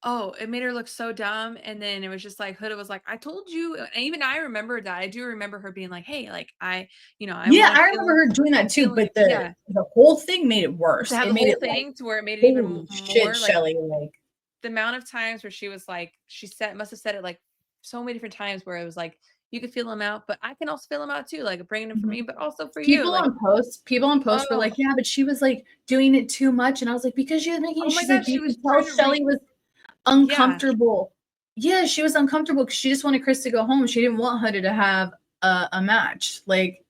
Oh, it made her look so dumb. And then it was just like Huda was like, I told you. And even I remembered that. I do remember her being like, hey, like I Yeah, I remember her doing that too, but the whole thing made it worse. To have It the made whole it thing like, to where it made it even holy more shit, like Shelly, like the amount of times where she was like, must have said it like so many different times where it was like, you could feel them out, but I can also feel them out too, like bringing them for me, but also for you. people Like, on post were like, yeah, but she was like doing it too much, and I was like, because she was making. oh my She's gosh, like, she you was could tell trying to Shelly was uncomfortable. Yeah, she was uncomfortable because she just wanted Chris to go home. She didn't want Huda to have a match. Like,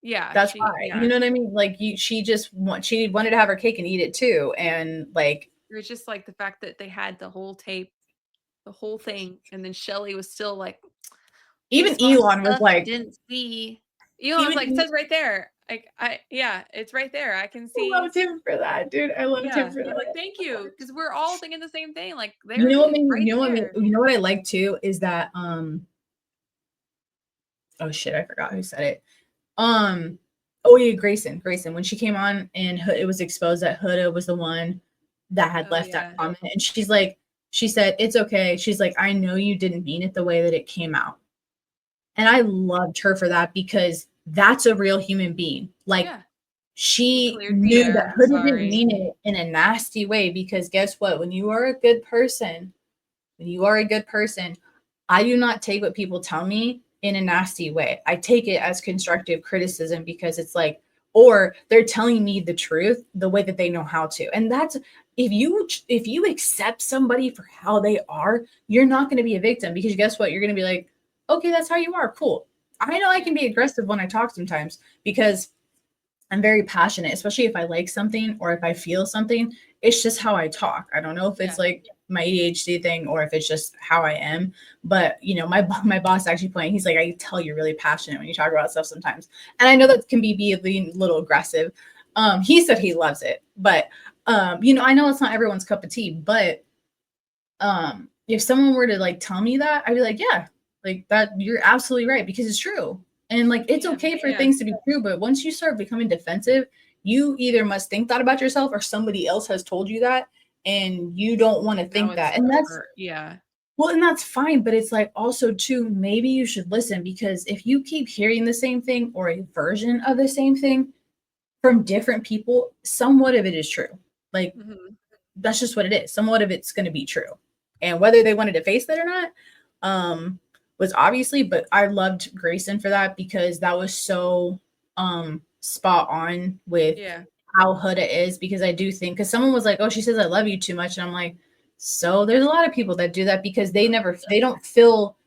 that's why. You know what I mean? Like, she wanted to have her cake and eat it too, and like it was just like the fact that they had the whole tape, the whole thing, and then Shelly was still like, even Elon was like, didn't see. Elon was like, it says right there. Like, it's right there. I can see. I loved him for that, dude. I loved him for that. Like, thank you, because we're all thinking the same thing. Like, there you know what? you know what I like too is that oh shit, I forgot who said it. Oh yeah, Grayson. When she came on and it was exposed that Huda was the one that had left that comment, and she said, it's okay. She's like, I know you didn't mean it the way that it came out. And I loved her for that, because that's a real human being. Like, she knew that Huda didn't mean it in a nasty way, because guess what? When you are a good person, I do not take what people tell me in a nasty way. I take it as constructive criticism, because it's like, or they're telling me the truth the way that they know how to. And that's, if you accept somebody for how they are, you're not going to be a victim, because guess what? You're going to be like, okay, that's how you are. Cool. I know I can be aggressive when I talk sometimes, because I'm very passionate, especially if I like something or if I feel something. It's just how I talk. I don't know if it's like my ADHD thing or if it's just how I am. But, you know, my boss actually pointed, he's like, I can tell you're really passionate when you talk about stuff sometimes. And I know that can be a little aggressive. He said he loves it. But, you know, I know it's not everyone's cup of tea. But if someone were to like tell me that, I'd be like, yeah, like that, you're absolutely right, because it's true. And like, it's okay for things to be true, but once you start becoming defensive, you either must think that about yourself or somebody else has told you that, and you don't want to think that. And that's well, and that's fine, but it's like also too, maybe you should listen, because if you keep hearing the same thing or a version of the same thing from different people, somewhat of it is true. Like, that's just what it is. Somewhat of it's going to be true. And whether they wanted to face that or not, was obviously, but I loved Grayson for that, because that was so spot on with how Huda is, because I do think, because someone was like, oh, she says I love you too much, and I'm like, so there's a lot of people that do that because they don't feel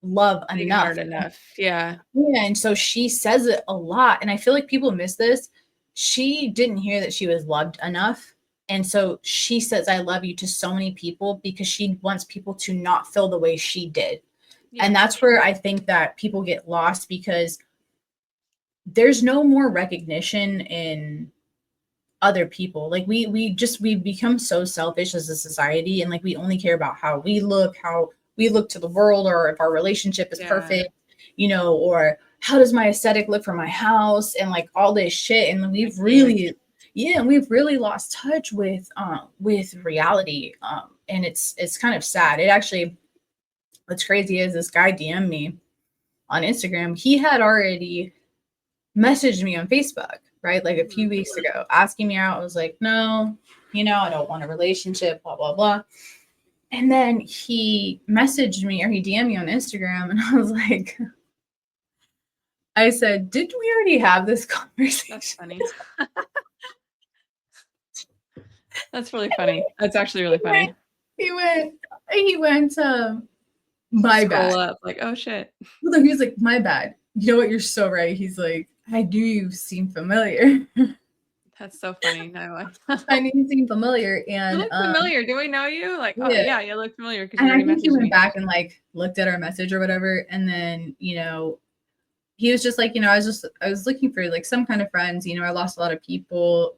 love enough. Yeah, and so she says it a lot, and I feel like people miss this. She didn't hear that she was loved enough, and so she says I love you to so many people because she wants people to not feel the way she did. And that's where I think that people get lost, because there's no more recognition in other people. Like, we become so selfish as a society, and like, we only care about how we look to the world, or if our relationship is perfect, you know, or how does my aesthetic look for my house, and like all this shit. And we've really lost touch with reality. And it's kind of sad. It actually, what's crazy is this guy DM'd me on Instagram. He had already messaged me on Facebook, right? Like a few weeks ago, asking me out. I was like, no, you know, I don't want a relationship, blah, blah, blah. And then he messaged me, or he DM'd me on Instagram, and I was like, I said, didn't we already have this conversation? That's funny. That's really funny. That's actually really funny. He went, my bad. Up, like, oh shit. He was like, my bad. You know what? You're so right. He's like, I do seem familiar. That's so funny. No, I do seem familiar, you and look familiar. Do we know you? Like, oh yeah. yeah, you look familiar because you And I already think he messaged went me. back and like looked at our message or whatever, and then he was just like, I was looking for like some kind of friends. I lost a lot of people.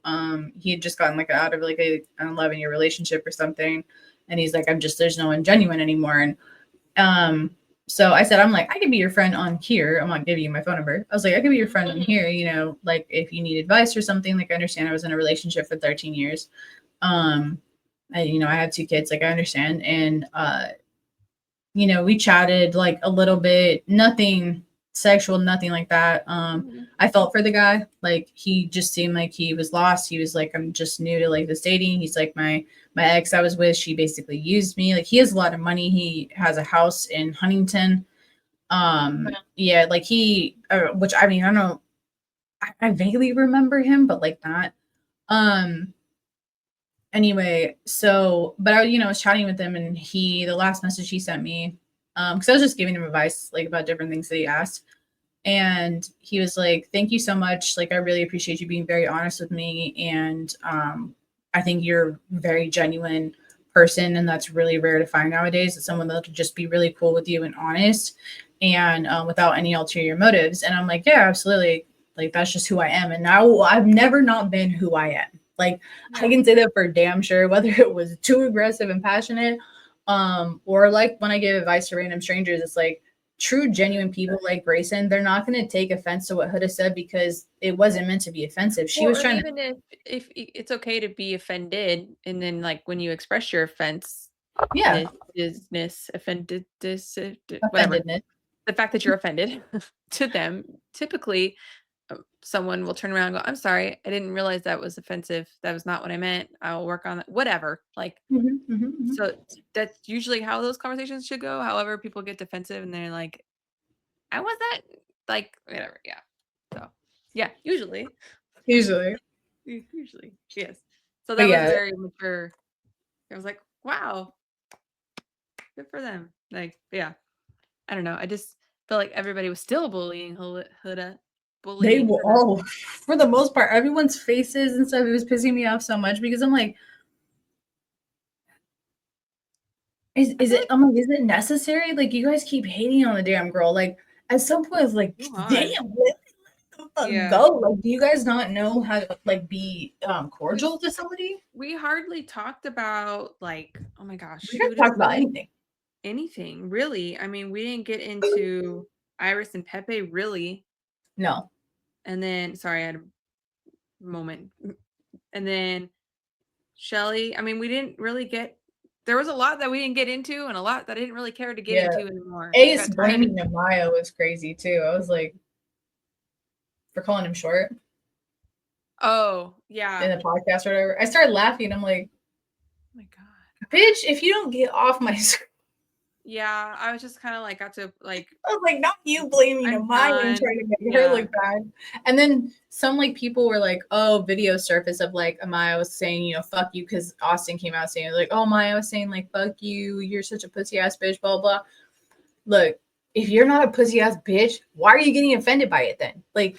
He had just gotten like out of like an 11-year relationship or something, and he's like, there's no one genuine anymore. And so I said, I'm like, I can be your friend on here. I'm not giving you my phone number. I was like, I can be your friend on here. Like if you need advice or something. Like I understand I was in a relationship for 13 years. I have 2 kids. Like I understand, and we chatted like a little bit, nothing sexual, nothing like that. I felt for the guy. Like he just seemed like he was lost. He was like, I'm just new to like this dating. He's like, my ex I was with, she basically used me. Like he has a lot of money. He has a house in Huntington. Yeah, like he, which I mean, I don't know. I vaguely remember him, but like not. Anyway, so but I was chatting with him, and the last message he sent me, because I was just giving him advice like about different things that he asked, and he was like, "Thank you so much. Like, I really appreciate you being very honest with me, and I think you're a very genuine person, and that's really rare to find nowadays. That someone that could just be really cool with you and honest, and without any ulterior motives." And I'm like, "Yeah, absolutely. Like, that's just who I am." And now I've never not been who I am. Like, I can say that for damn sure, whether it was too aggressive and passionate, or like when I give advice to random strangers, it's like true, genuine people like Grayson, they're not going to take offense to what Huda said because it wasn't meant to be offensive. She was trying to. Even if it's okay to be offended, and then like when you express your offense, Yeah, offended, whatever, offendedness. the fact that you're offended to them, typically someone will turn around and go, I'm sorry, I didn't realize that was offensive. That was not what I meant. I'll work on it. Whatever. Like, so that's usually how those conversations should go. However, people get defensive and they're like, I was that, like, whatever. Yeah. So yeah, usually. Usually. Yes. So But that was yeah, very mature. I was like, wow, good for them. Like, yeah. I don't know. I just feel like everybody was still bullying Huda. they Bullying will her. all, for the most part, everyone's faces and stuff. It was pissing me off so much because I'm like, I'm like, is it necessary? Like, you guys keep hating on the damn girl. Like, at some point, it's like, damn, let the fuck go. Like, do you guys not know how to like be cordial to somebody? We hardly talked about like, oh my gosh, We didn't talk about anything. Anything really. I mean, we didn't get into Iris and Pepe really. No. And then, sorry, I had a moment. And then Shelly. I mean, we didn't really get. There was a lot that we didn't get into, and a lot that I didn't really care to get into anymore. Ace blaming Amaya was crazy too. I was like, for calling him short. Oh yeah. In the podcast or whatever. I started laughing. I'm like, oh my god, bitch! If you don't get off my screen. Yeah, I was just kind of like got to like. I was like, not you blaming Amaya and trying to make her look bad. And then some like people were like, oh, video surface of like Amaya was saying, fuck you, because Austin came out saying like, oh, Maya was saying like, fuck you, you're such a pussy ass bitch, blah blah. Look, if you're not a pussy ass bitch, why are you getting offended by it then? Like,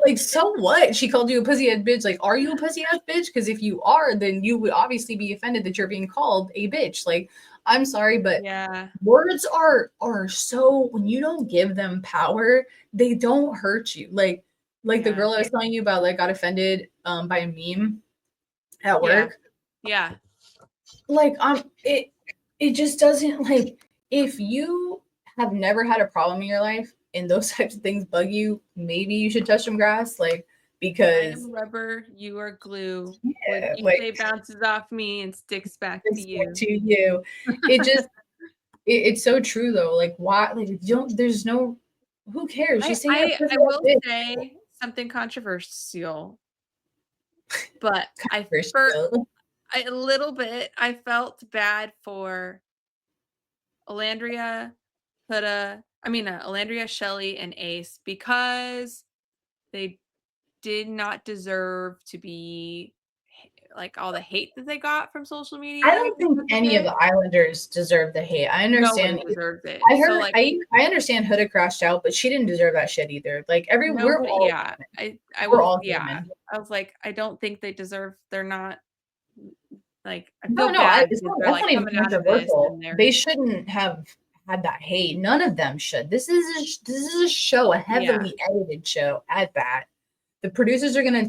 like so what? She called you a pussy ass bitch. Like, are you a pussy ass bitch? Because if you are, then you would obviously be offended that you're being called a bitch. Like, I'm sorry, but words are so, when you don't give them power, they don't hurt you. Like the girl I was telling you about, like got offended by a meme at work. Yeah. Like it just doesn't, like, if you have never had a problem in your life and those types of things bug you, maybe you should touch some grass, like, because I am rubber, you are glue. Yeah, what you say bounces off me and sticks back to you. It just it's so true though. Like, why? Like, there's no, who cares? She's saying I will say something controversial, but a little bit I felt bad for Alandria, Alandria, Shelly, and Ace, because they did not deserve to be like all the hate that they got from social media. I don't think because of any of it. the Islanders deserve the hate. I understand. Nobody deserves it. I So heard. like I understand Huda crashed out, but she didn't deserve that shit either. Like we're nobody, all yeah. I we're was all yeah. human. I was like, I don't think they deserve. They're not like I No, feel no, bad it's because not, they're that's like not even coming out of this controversial. and they're They shouldn't have had that hate. None of them should. This is a show, a heavily edited show at that. The producers are gonna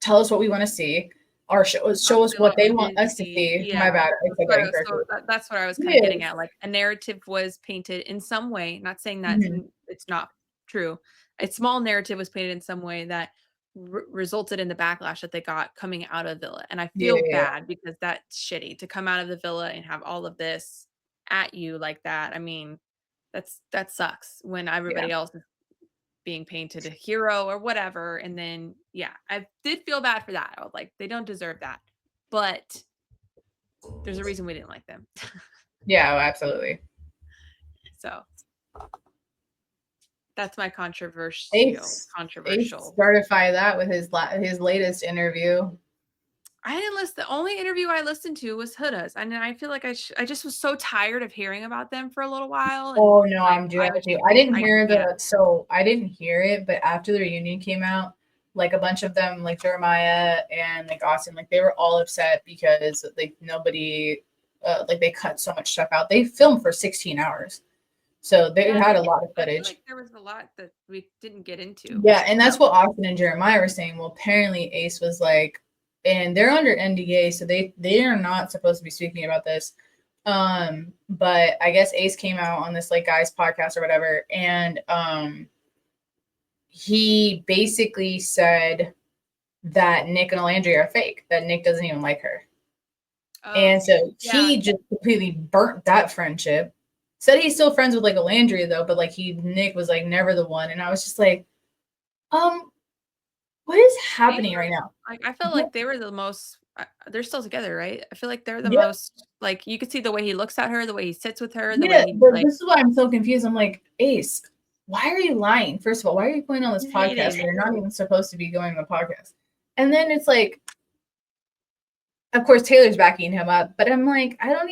tell us what we want to see, or show us honestly, what like they we want didn't us to see. see. My Yeah. bad. I said that So incorrectly. that's what I was kind of It getting is. at. Like a narrative was painted in some way, not saying that Mhm. it's not true. A small narrative was painted in some way that resulted in the backlash that they got coming out of Villa. And I Yeah, feel yeah, bad because that's shitty to come out of the Villa and have all of this at you like that. I mean, that sucks when yeah. everybody else is being painted a hero or whatever. And then, yeah, I did feel bad for that. I was like, they don't deserve that. But there's a reason we didn't like them. Yeah, oh, absolutely. So that's my controversial. Ace certified that with his latest interview. I didn't listen. The only interview I listened to was Huda's, and I feel like I just was so tired of hearing about them for a little while. And Oh no, like, I'm doing was it too. just I didn't like, hear can't. I didn't hear it, but after the reunion came out, like a bunch of them, like Jeremiah and like Austin, like they were all upset because like nobody, like they cut so much stuff out. They filmed for 16 hours, so they had a lot of I feel footage. like there was a lot that we didn't get into. Yeah, and that's what Austin and Jeremiah were saying. Well, apparently Ace was like, and they're under NDA, so they are not supposed to be speaking about this. But I guess Ace came out on this like guy's podcast or whatever, and he basically said that Nick and Landry are fake, that Nick doesn't even like her. And so he just completely burnt that friendship. Said he's still friends with like Landry though, but like Nick was like never the one. And I was just like, what is happening right now? Like I felt like they were the most. They're still together, right? I feel like they're the Yep. most. Like you could see the way he looks at her, the way he sits with her, Yeah, the way he but like. this is why I'm so confused. I'm like, Ace, why are you lying? First of all, why are you going on this He's podcast hating. when you're not even supposed to be going on the podcast? And then it's like, of course, Taylor's backing him up, but I'm like, I don't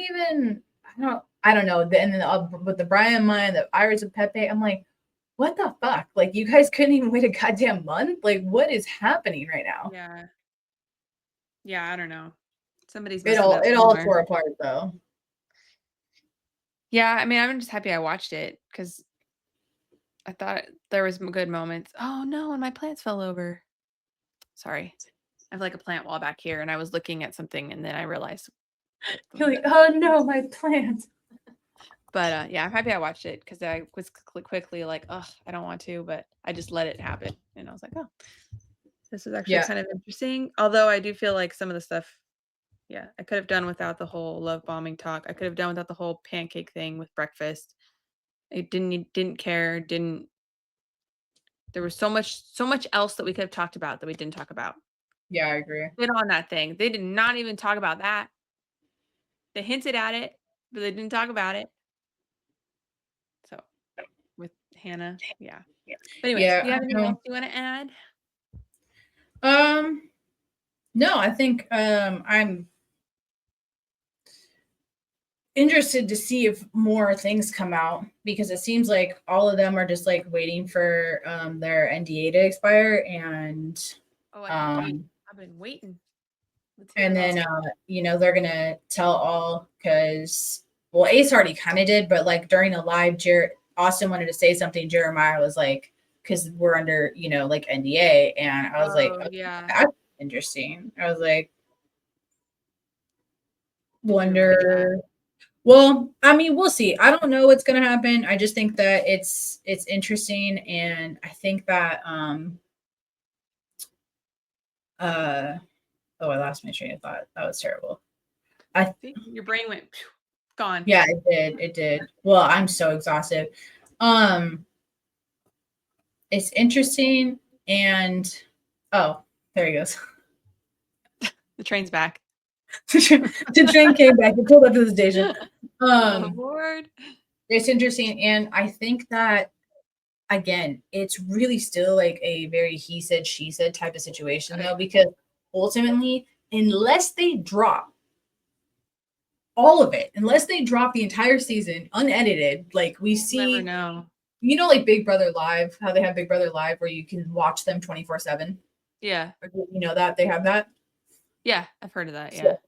know. And then with the Brian Mine, the Iris of Pepe, I'm like, what the fuck? Like, you guys couldn't even wait a goddamn month? Like, what is happening right now? Yeah. Yeah, I don't know. Somebody's It all tore apart though. Yeah, I mean, I'm just happy I watched it because I thought there was some good moments. Oh no, and my plants fell over. Sorry. I have like a plant wall back here and I was looking at something and then I realized. You're like, oh no, my plants. But yeah, I'm happy I watched it because I was quickly like, oh, I don't want to, but I just let it happen. And I was like, oh, this is actually kind of interesting. Although I do feel like some of the stuff, yeah, I could have done without the whole love bombing talk. I could have done without the whole pancake thing with breakfast. I didn't care, there was so much else that we could have talked about that we didn't talk about. Yeah, I agree. Bit on that thing. They did not even talk about that. They hinted at it, but they didn't talk about it. So with Hannah, yeah. But anyways, do you have anything else you want to add? No, I think I'm interested to see if more things come out because it seems like all of them are just like waiting for their NDA to expire and I've been waiting. And then they're gonna tell all because Ace already kind of did, but like during the live, Austin wanted to say something. Jeremiah was like, because we're under like NDA, and I was like, okay, yeah, that's interesting. I was like, wonder. Well, I mean, we'll see. I don't know what's gonna happen. I just think that it's interesting, and I think that oh, I lost my train of thought. That was terrible. I think your brain went gone. Yeah, it did. It did. Well, I'm so exhausted. It's interesting, and oh, there he goes. The train's back. The train came back. It pulled up to the station. Oh, Lord. It's interesting, and I think that again, it's really still like a very he said, she said type of situation though, because ultimately, unless they drop all of it, unless they drop the entire season unedited, like we see, never know. you know, like Big Brother Live, how they have Big Brother Live where you can watch them 24/7. Yeah. You know that they have that? Yeah, I've heard of that. Yeah. So,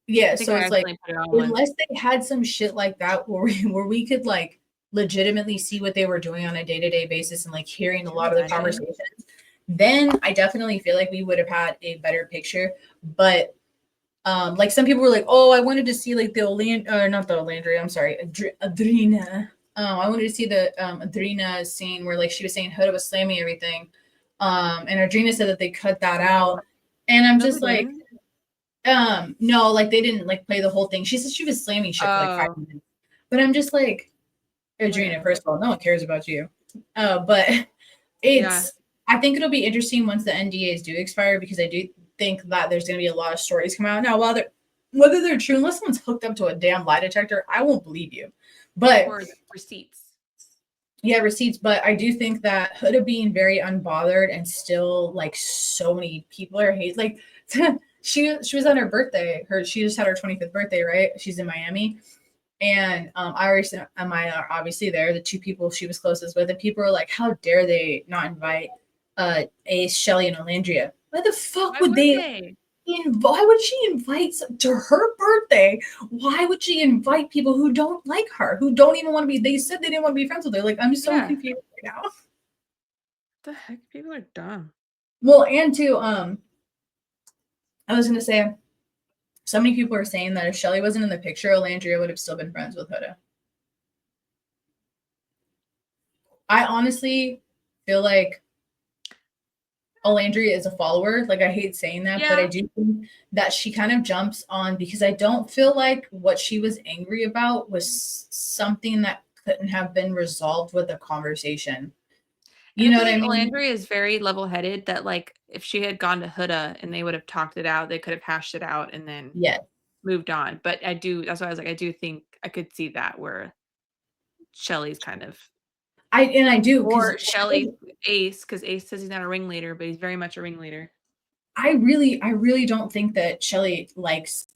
yeah. I think So I it's like, accidentally put it on once. unless they had some shit like that where we could like legitimately see what they were doing on a day-to-day basis and like hearing a lot of the Imagine. conversations, then I definitely feel like we would have had a better picture. But like some people were like, oh, I wanted to see like the not the Olandria, I'm sorry, Adrina. I wanted to see the Adrina scene where like she was saying Huda was slamming everything. And Adrina said that they cut that out. And I'm No, just they like, didn't. no, like they didn't like play the whole thing. She said she was slamming shit for like 5 Oh. minutes. But I'm just like, Adrina, Whatever. first of all, no one cares about you. But it's I think it'll be interesting once the NDAs do expire, because I do think that there's going to be a lot of stories come out. Now, whether they're true, unless someone's hooked up to a damn lie detector, I won't believe you. But Or receipts. yeah, receipts. But I do think that Huda being very unbothered and still like so many people are hate. Like she was on her birthday. She just had her 25th birthday, right? She's in Miami. And Iris and Maya are obviously there, the two people she was closest with, and people are like, how dare they not invite Ace, Shelly, and Olandria? Why the fuck Why would they? Why would she invite to her birthday? Why would she invite people who don't like her, who don't even want to be? They said they didn't want to be friends with her. Like, I'm so confused right now. What the heck? People are dumb. Well, and too, I was gonna say, so many people are saying that if Shelly wasn't in the picture, Olandria would have still been friends with Huda. I honestly feel like Olandria is a follower. Like, I hate saying that, but I do think that she kind of jumps on, because I don't feel like what she was angry about was something that couldn't have been resolved with a conversation. You know what I mean? Olandria is very level-headed, that like if she had gone to Huda and they would have talked it out, they could have hashed it out and then moved on. But that's why I was like, I do think I could see that where Shelly's kind of I do, or Shelly Ace, because Ace says he's not a ringleader, but he's very much a ringleader. I really don't think that Shelly likes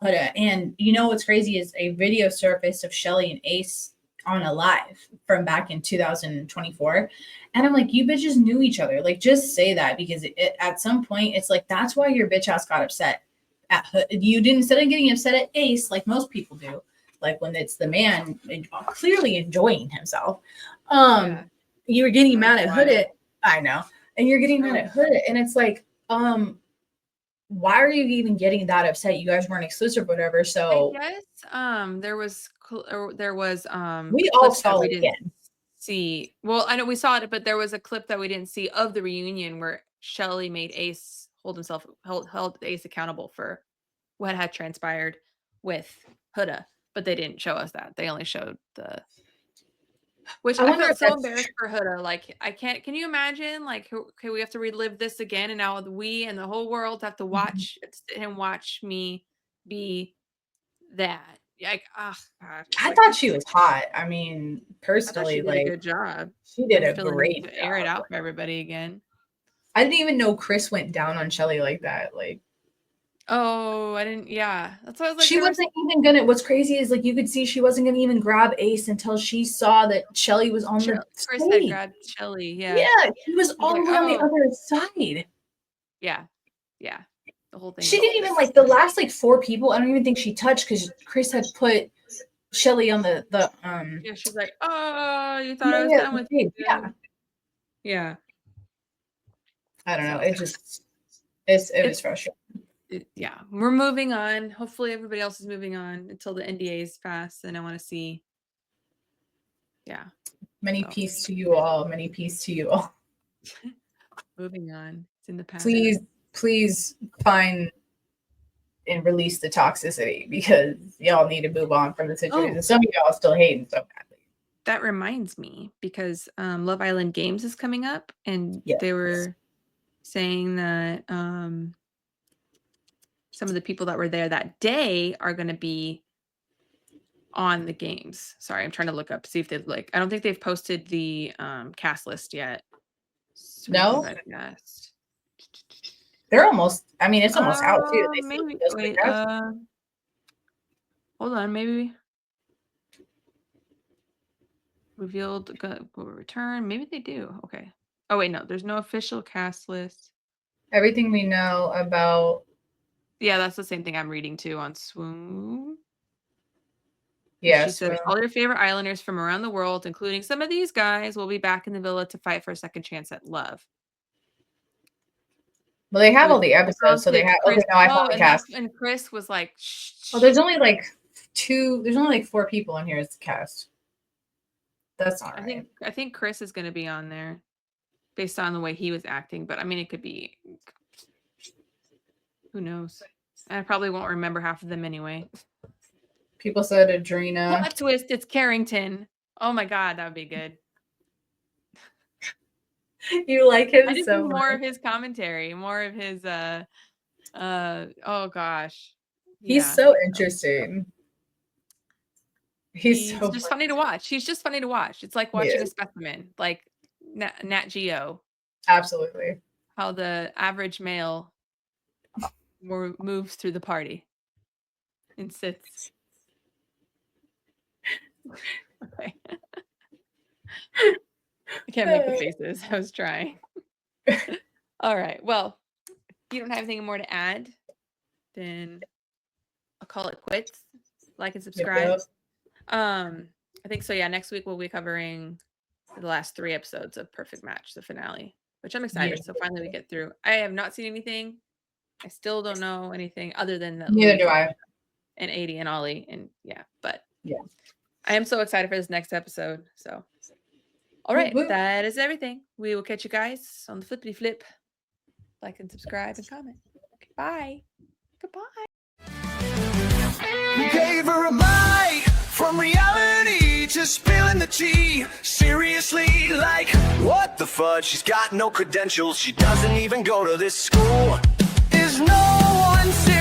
Huda. And you know what's crazy is a video surfaced of Shelly and Ace on a live from back in 2024. And I'm like, you bitches knew each other. Like, just say that, because at some point it's like, that's why your bitch ass got upset at Huda. You didn't, instead of getting upset at Ace like most people do, like when it's the man clearly enjoying himself, you were getting mad at Huda. I know. And you're getting mad at Huda. And it's like, why are you even getting that upset? You guys weren't exclusive, whatever. So I guess there was we all saw it again. See, well, I know we saw it, but there was a clip that we didn't see of the reunion where Shelly made Ace held Ace accountable for what had transpired with Huda, but they didn't show us that. They only showed the, which I felt so embarrassed for Huda. Like, I can't. Can you imagine? Like, okay, we have to relive this again, and now we and the whole world have to watch him watch me be that. Like, oh God. I thought she was hot. I mean, personally, she did a good job. She did a great job. Air it out for everybody again. I didn't even know Chris went down on Shelly like that. Like, oh, I didn't. Yeah, that's why I was like, she wasn't even gonna. What's crazy is like you could see she wasn't gonna even grab Ace until she saw that Shelly was on the Chris had grabbed Shelly. Yeah, he was all the way on the other side. Yeah, the whole thing. She didn't even like the last like 4 people. I don't even think she touched, because Chris had put Shelly on the Yeah, she's like, oh, you thought I was done with you. Yeah. I don't know. It was frustrating. Yeah, we're moving on. Hopefully everybody else is moving on until the NDAs pass, and I want to see. Yeah. Many peace to you all. Many peace to you all. Moving on. It's in the past. Please find and release the toxicity, because y'all need to move on from the situation. Some of y'all still hating so badly. That reminds me, because Love Island Games is coming up, and they were saying that some of the people that were there that day are going to be on the games. Sorry, I'm trying to look up, see if they've like, I don't think they've posted the cast list yet. No? Cast. They're almost, I mean, it's almost out too. They still Maybe, do those wait, podcasts. hold on, maybe revealed will return. Maybe they do. Okay. Oh wait, no, there's no official cast list. Everything we know about. Yeah, that's the same thing I'm reading too on Swoon. Yeah, She said all your favorite islanders from around the world, including some of these guys, will be back in the villa to fight for a second chance at love. Well, they have all the episodes, so they have. Chris, okay, no, I found the cast. And Chris was like, shh. Well, there's only like 4 people in here as the cast. That's not right. I think Chris is going to be on there based on the way he was acting, but I mean, it could be. Who knows? I probably won't remember half of them anyway. People said Adrena. Plot twist, it's Carrington. Oh my God, that would be good. You like him I just so need much. more of his commentary, more of his oh gosh. He's so interesting. He's so just funny to watch. He's just funny to watch. It's like watching a specimen, like Nat Geo. Absolutely. How the average male moves through the party and sits. Okay. I can't make the faces. I was trying. All right. Well, if you don't have anything more to add, then I'll call it quits. Like and subscribe. Yep. I think so. Yeah, next week we'll be covering the last 3 episodes of Perfect Match, the finale, which I'm excited. Yeah. So finally we get through. I have not seen anything. I still don't know anything other than that. Neither do I. And 80 and Ollie, and but yeah, I am so excited for this next episode. So, all right, that is everything. We will catch you guys on the flippity flip. Like and subscribe and comment. Okay, bye. Goodbye. You gave her a bite from reality to spilling the tea. Seriously, like, what the fudge? She's got no credentials. She doesn't even go to this school. Is no one serious?